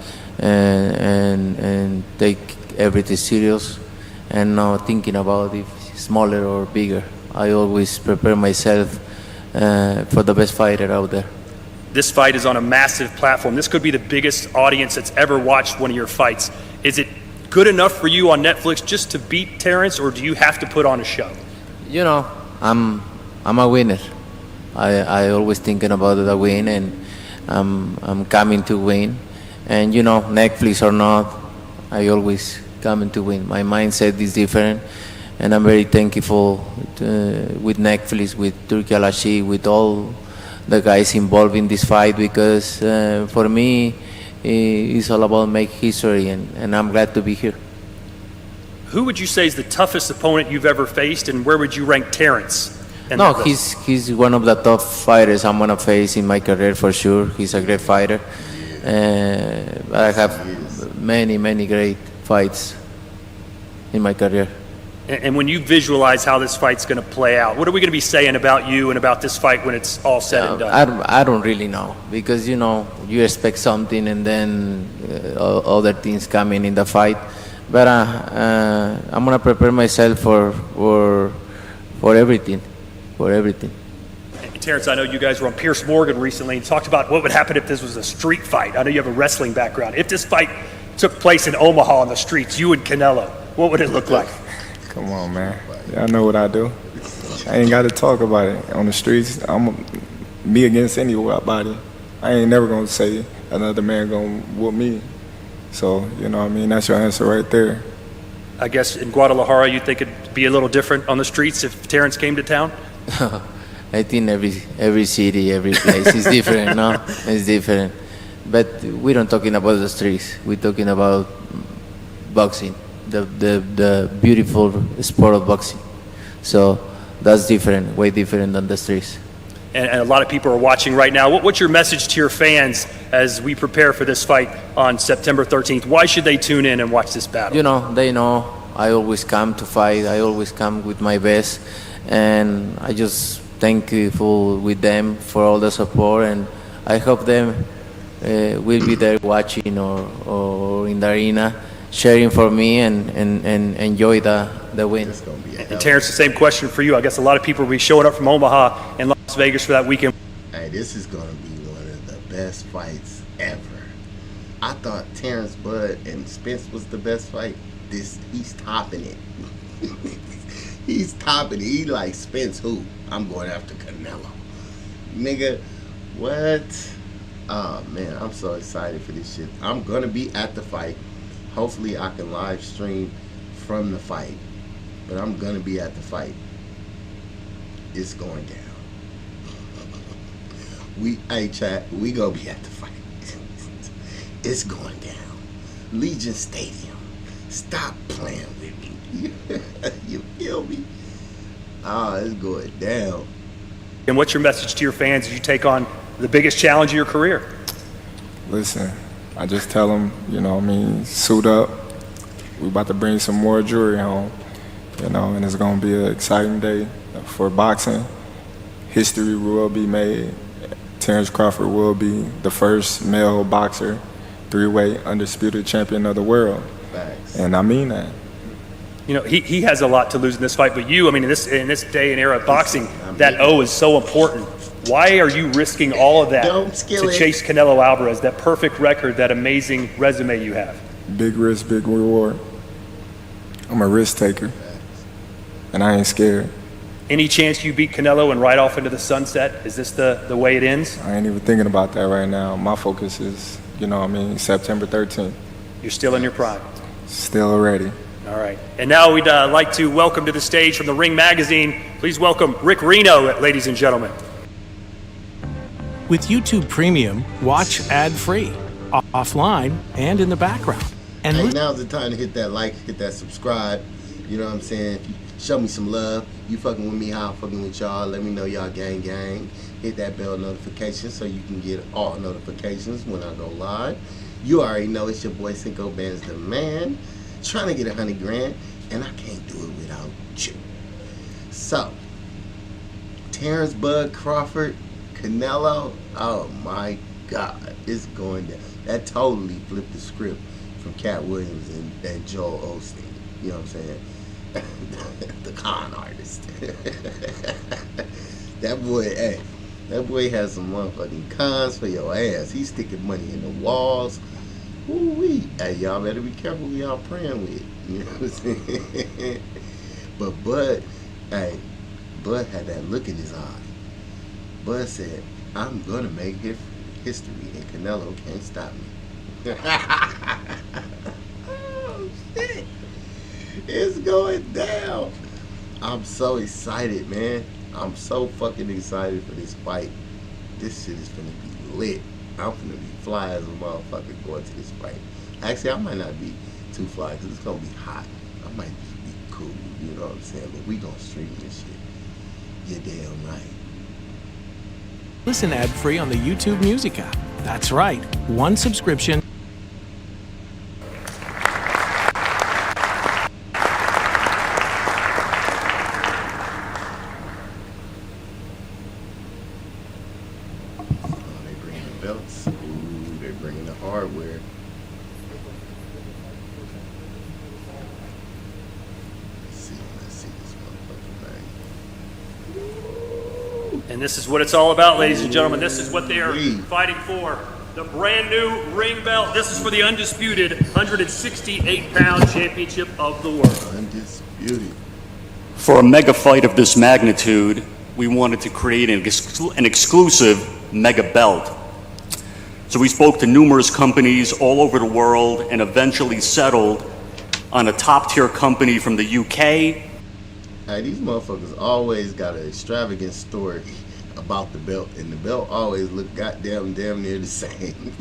take everything serious, and not thinking about if it's smaller or bigger. I always prepare myself for the best fighter out there. This fight is on a massive platform. This could be the biggest audience that's ever watched one of your fights. Is it good enough for you on Netflix just to beat Terrence, or do you have to put on a show? I'm a winner. I always thinking about the win, and I'm coming to win. And Netflix or not, I always coming to win. My mindset is different, and I'm very thankful with Netflix, with Turki Al-Ashi, with all the guys involved in this fight, because for me, it's all about make history, and I'm glad to be here. Who would you say is the toughest opponent you've ever faced, and where would you rank Terrence And No, that- he's one of the top fighters I'm gonna face in my career for sure. He's a great fighter. I have many great fights in my career. And when you visualize how this fight's going to play out, what are we going to be saying about you and about this fight when it's all said and done? I don't really know, because you expect something and then other things come in the fight. But I'm gonna prepare myself for everything, Terrence, I know you guys were on Pierce Morgan recently and talked about what would happen if this was a street fight. I know you have a wrestling background. If this fight took place in Omaha on the streets, you and Canelo, what would it look like? Come on, man. Y'all know what I do. I ain't got to talk about it on the streets. I'm me against anybody. I ain't never gonna say another man gonna whoop me. So you know what I mean. That's your answer right there. I guess in Guadalajara, you think it'd be a little different on the streets if Terrence came to town? I think every city, every place is different. No, it's different. But we don't talking about the streets. We're talking about boxing, the beautiful sport of boxing. So that's different, way different than the streets. And a lot of people are watching right now. What's your message to your fans as we prepare for this fight on September 13th? Why should they tune in and watch this battle? They know I always come to fight. I always come with my best. And I just thankful with them for all the support. And I hope them will be there watching or in the arena, cheering for me and enjoy the win. And Terrence, the same question for you. I guess a lot of people will be showing up from Omaha and Las Vegas for that weekend. Hey, this is going to be one of the best fights ever. I thought Terrence Bud and Spence was the best fight. He's topping it. He's topping it. He like Spence who? I'm going after Canelo. Nigga, what? Oh, man, I'm so excited for this shit. I'm going to be at the fight. Hopefully I can live stream from the fight. But I'm going to be at the fight. It's going down. Hey, chat, we going to be at the fight. It's going down. Legion Stadium. Stop playing with me. You feel me? It's going down. And what's your message to your fans as you take on the biggest challenge of your career? Listen, I just tell them, suit up. We about to bring some more jewelry home, and it's going to be an exciting day for boxing. History will be made. Terrence Crawford will be the first male boxer, three-weight undisputed champion of the world. Facts. And I mean that. He has a lot to lose in this fight, but you, in this day and era of boxing, that O is so important. Why are you risking all of that to chase Canelo Alvarez, that perfect record, that amazing resume you have? Big risk, big reward. I'm a risk taker, and I ain't scared. Any chance you beat Canelo and ride off into the sunset? Is this the way it ends? I ain't even thinking about that right now. My focus is, September 13th. You're still in your prime. Still ready. All right. And now we'd like to welcome to the stage from the Ring Magazine, please welcome Rick Reno, ladies and gentlemen. With YouTube Premium, watch ad-free, offline, and in the background. And hey, now's the time to hit that like, hit that subscribe. You know what I'm saying? If you show me some love. You fucking with me, how I'm fucking with y'all. Let me know y'all gang. Hit that bell notification so you can get all notifications when I go live. You already know it's your boy Cinco Band's the man. Trying to get $100 grand, and I can't do it without you. So, Terrence Bud Crawford, Canelo, oh my God, it's going down. That totally flipped the script from Katt Williams and Joel Osteen. You know what I'm saying? The con artist. That boy has some motherfucking cons for your ass. He's sticking money in the walls. Ooh-wee. Hey, y'all better be careful who y'all praying with. You know what I'm saying? But Bud had that look in his eye. Bud said, I'm going to make history, and Canelo can't stop me. Oh, shit. It's going down. I'm so excited, man. I'm so fucking excited for this fight. This shit is gonna be lit. I'm gonna be fly as a motherfucker going to this fight. Actually, I might not be too fly because it's gonna be hot. I might just be cool, you know what I'm saying? But we gonna stream this shit. You're damn right. Listen ad-free on the YouTube Music app. That's right, one subscription. They bring the belts. Ooh, they're bringing the hardware. Let's see this motherfucking thing. And this is what it's all about, ladies and gentlemen. This is what they are fighting for. The brand new ring belt. This is for the undisputed 168-pound championship of the world. Undisputed. For a mega fight of this magnitude, we wanted to create an exclusive mega belt. So we spoke to numerous companies all over the world and eventually settled on a top-tier company from the UK. Hey, these motherfuckers always got an extravagant story about the belt, and the belt always look damn near the same.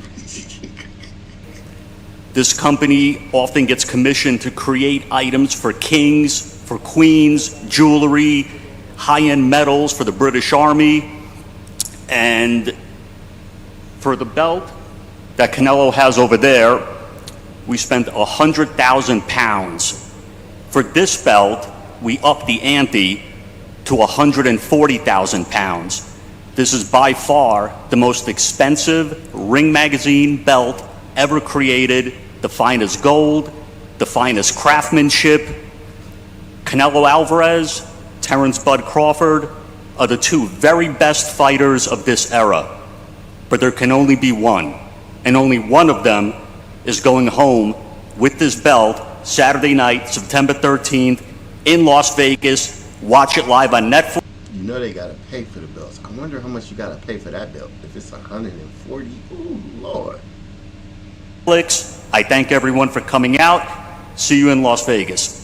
This company often gets commissioned to create items for kings, for queens, jewelry, high-end medals for the British Army. And for the belt that Canelo has over there, we spent 100,000 pounds. For this belt, we upped the ante to 140,000 pounds. This is by far the most expensive Ring Magazine belt ever created, the finest gold, the finest craftsmanship. Canelo Alvarez, Terrence Bud Crawford are the two very best fighters of this era. But there can only be one, and only one of them is going home with this belt Saturday night, September 13th, in Las Vegas. Watch it live on Netflix. You know they gotta pay for the belts. I wonder how much you gotta pay for that belt. If it's 140, ooh, Lord. I thank everyone for coming out. See you in Las Vegas.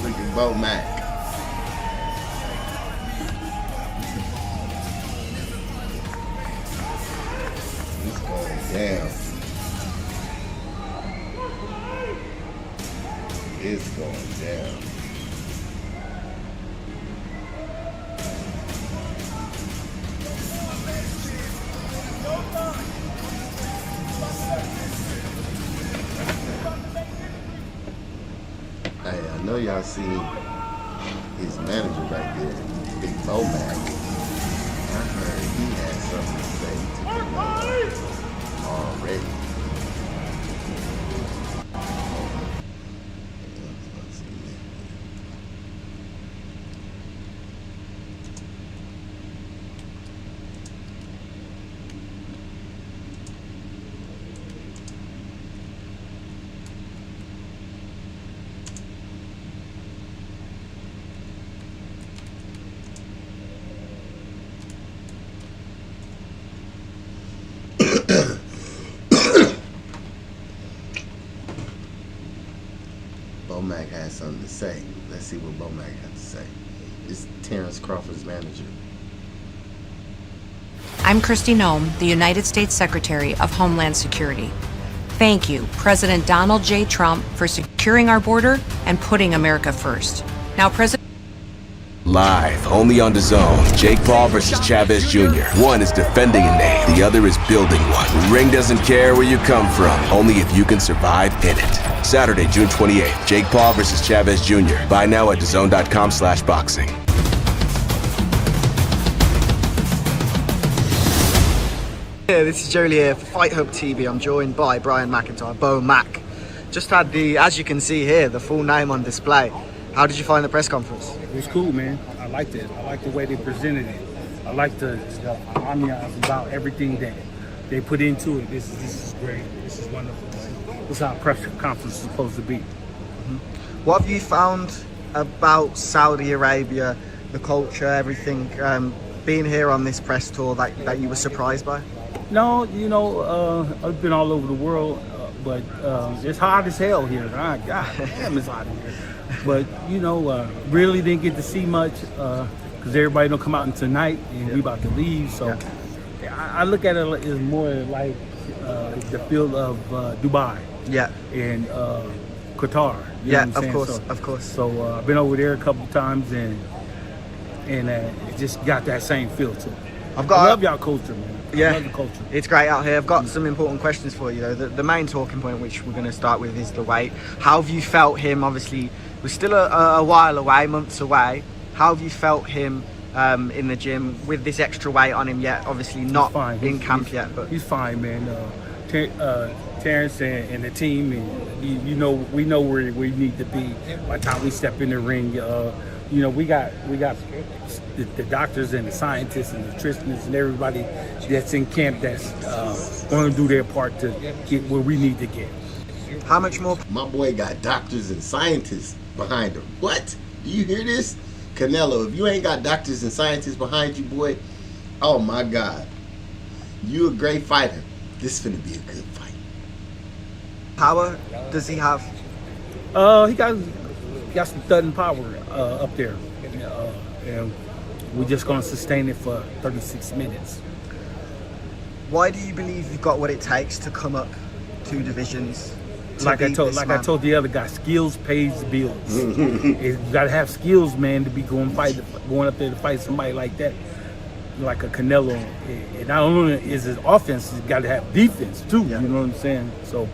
Look at Bo Mac. It's going down. It's going down. Hey, I know y'all seen his manager right there, Big Bo Mac. I heard he had something to say to Canelo already. Bomac has something to say. Let's see what Bomac has to say. It's Terrence Crawford's manager. I'm Kristi Noem, the United States Secretary of Homeland Security. Thank you, President Donald J. Trump, for securing our border and putting America first. Now, President... Live, only on DAZN. Jake Paul versus Chavez Jr. One is defending a name, the other is building one. The ring doesn't care where you come from, only if you can survive in it. Saturday, June 28th, Jake Paul versus Chavez Jr. Buy now at DAZN.com/boxing. Yeah, this is Jolie here for Fight Hub TV. I'm joined by Brian McIntyre, Bo Mac. Just had as you can see here, the full name on display. How did you find the press conference? It was cool, man. I liked it. I liked the way they presented it. I liked the ambiance about everything that they put into it. This is great. This is wonderful. This is how a press conference is supposed to be. Mm-hmm. What have you found about Saudi Arabia, the culture, everything, being here on this press tour that you were surprised by? No, you know, I've been all over the world, but it's hot as hell here. God damn, it's hot here. But, you know, really didn't get to see much because everybody don't come out tonight and we about to leave. So I look at it as more like the feel of Dubai. in Qatar. You know what I'm saying? Of course. So I've been over there a couple times, and it just got that same feel to it. I love y'all culture, man. I love the culture. It's great out here. I've got some important questions for you, though. The main talking point, which we're going to start with, is the weight. How have you felt him? Obviously, we're still a while away, months away. How have you felt him in the gym with this extra weight on him yet? Obviously not in camp yet, but he's fine, man. Terrence and the team, and we know where we need to be by the time we step in the ring. We got the doctors and the scientists and the nutritionists and everybody that's in camp that's going to do their part to get where we need to get. How much more? My boy got doctors and scientists behind him. What? Do you hear this? Canelo, if you ain't got doctors and scientists behind you, boy, oh my God. You a great fighter. This is finna be a good fight. Power does he have? He got some thudding power up there. And we're just going to sustain it for 36 minutes. Why do you believe you've got what it takes to come up 2 divisions? I told the other guy, skills pays the bills. You got to have skills, man, to be going up there to fight somebody like that, like a Canelo. And not only is his offense, he's got to have defense too. You know what I'm saying? So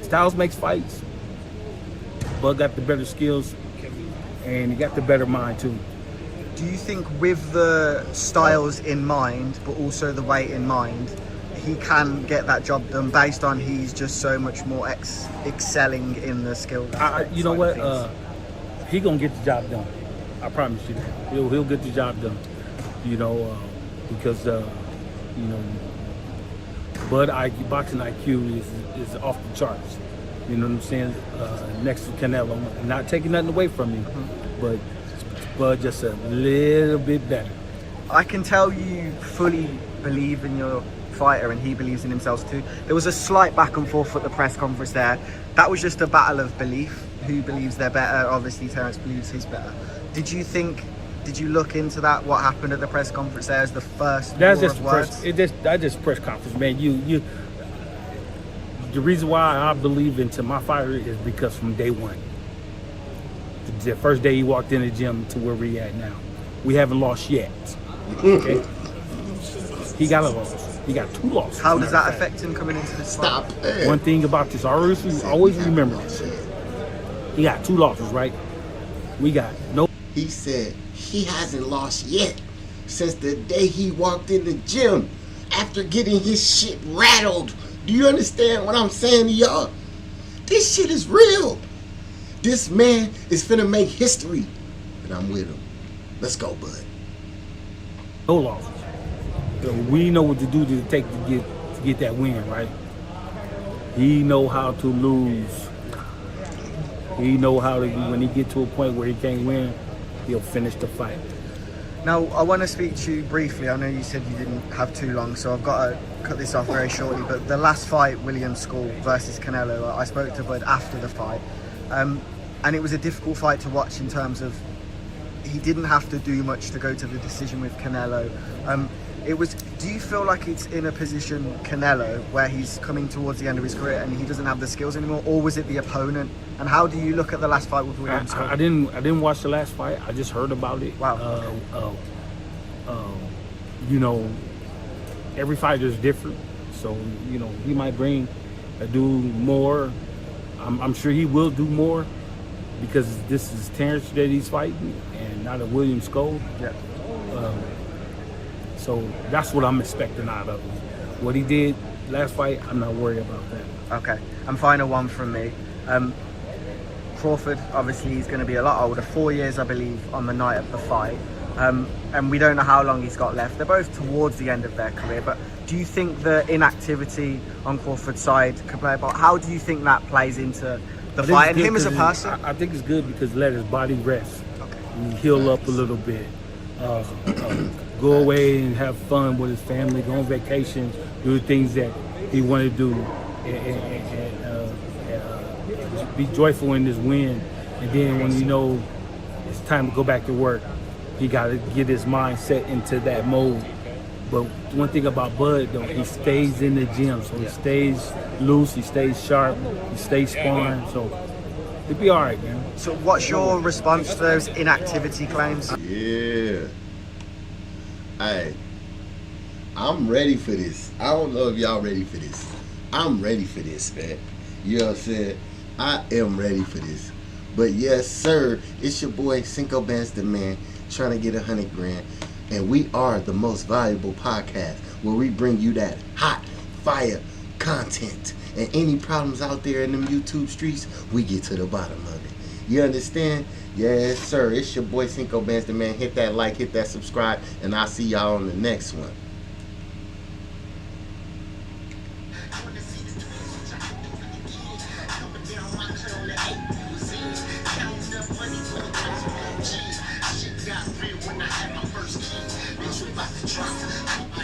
styles makes fights. Bud got the better skills, and he got the better mind too. Do you think with the styles in mind, but also the weight in mind, he can get that job done based on he's just so much more excelling in the skill? You know what? He gonna get the job done. I promise you that. He'll get the job done. Because Bud boxing IQ is off the charts. You know what I'm saying? Next to Canelo, I'm not taking nothing away from him, but Bud just a little bit better. I can tell you fully believe in your fighter, and he believes in himself too. There was a slight back and forth at the press conference there. That was just a battle of belief. Who believes they're better? Obviously, Terrence believes he's better. Did you look into that? What happened at the press conference there as the first That's war just of words? That's just press conference, man. The reason why I believe into my fighter is because from day one, the first day he walked in the gym to where we at now, we haven't lost yet. Okay, he got a loss. He got 2 losses. How does that affect him coming into this fight? One thing about this, I always remember this. He got 2 losses, right? We got no. He said he hasn't lost yet since the day he walked in the gym after getting his shit rattled. Do you understand what I'm saying to y'all? This shit is real. This man is finna make history, and I'm with him. Let's go, bud. No losses. So we know what to do to get that win, right? He know how to lose. He know how to, when he get to a point where he can't win, he'll finish the fight. Now, I want to speak to you briefly. I know you said you didn't have too long, so I've got to cut this off very shortly. But the last fight, William Skull versus Canelo, I spoke to Bud after the fight. And it was a difficult fight to watch in terms of he didn't have to do much to go to the decision with Canelo. Do you feel like it's in a position, Canelo, where he's coming towards the end of his career and he doesn't have the skills anymore, or was it the opponent? And how do you look at the last fight with William Skull? I didn't watch the last fight. I just heard about it. Wow. Every fighter is different, so he might bring a dude more. I'm sure he will do more because this is Terrence that he's fighting and not a William Skull. Yeah. So that's what I'm expecting out of him. What he did last fight, I'm not worried about that. Okay. And final one from me. Crawford, obviously, he's going to be a lot older. 4 years, I believe, on the night of the fight. And we don't know how long he's got left. They're both towards the end of their career. But do you think the inactivity on Crawford's side could play a part? How do you think that plays into the fight and him as a person? I think it's good because let his body rest. Okay. Heal up a little bit. Go away and have fun with his family, go on vacation, do the things that he wanted to do, and be joyful in this win. And then when it's time to go back to work, he got to get his mind set into that mode But one thing about Bud, though, he stays in the gym. So he stays loose, he stays sharp, he stays sparring. So he'll be all right, man. So what's your response to those inactivity claims? Yeah. Hey, I'm ready for this. I don't know if y'all ready for this. I'm ready for this, man. You know what I'm saying? I am ready for this. But yes, sir, it's your boy Cinco Bands the Man, trying to get 100 grand. And we are the most valuable podcast where we bring you that hot fire content. And any problems out there in them YouTube streets, we get to the bottom of it. You understand? Yes, sir. It's your boy Cinco Bands the Man. Hit that like, hit that subscribe, and I'll see y'all on the next one. Shit got real when I had my first key. Bitch, we about to drop.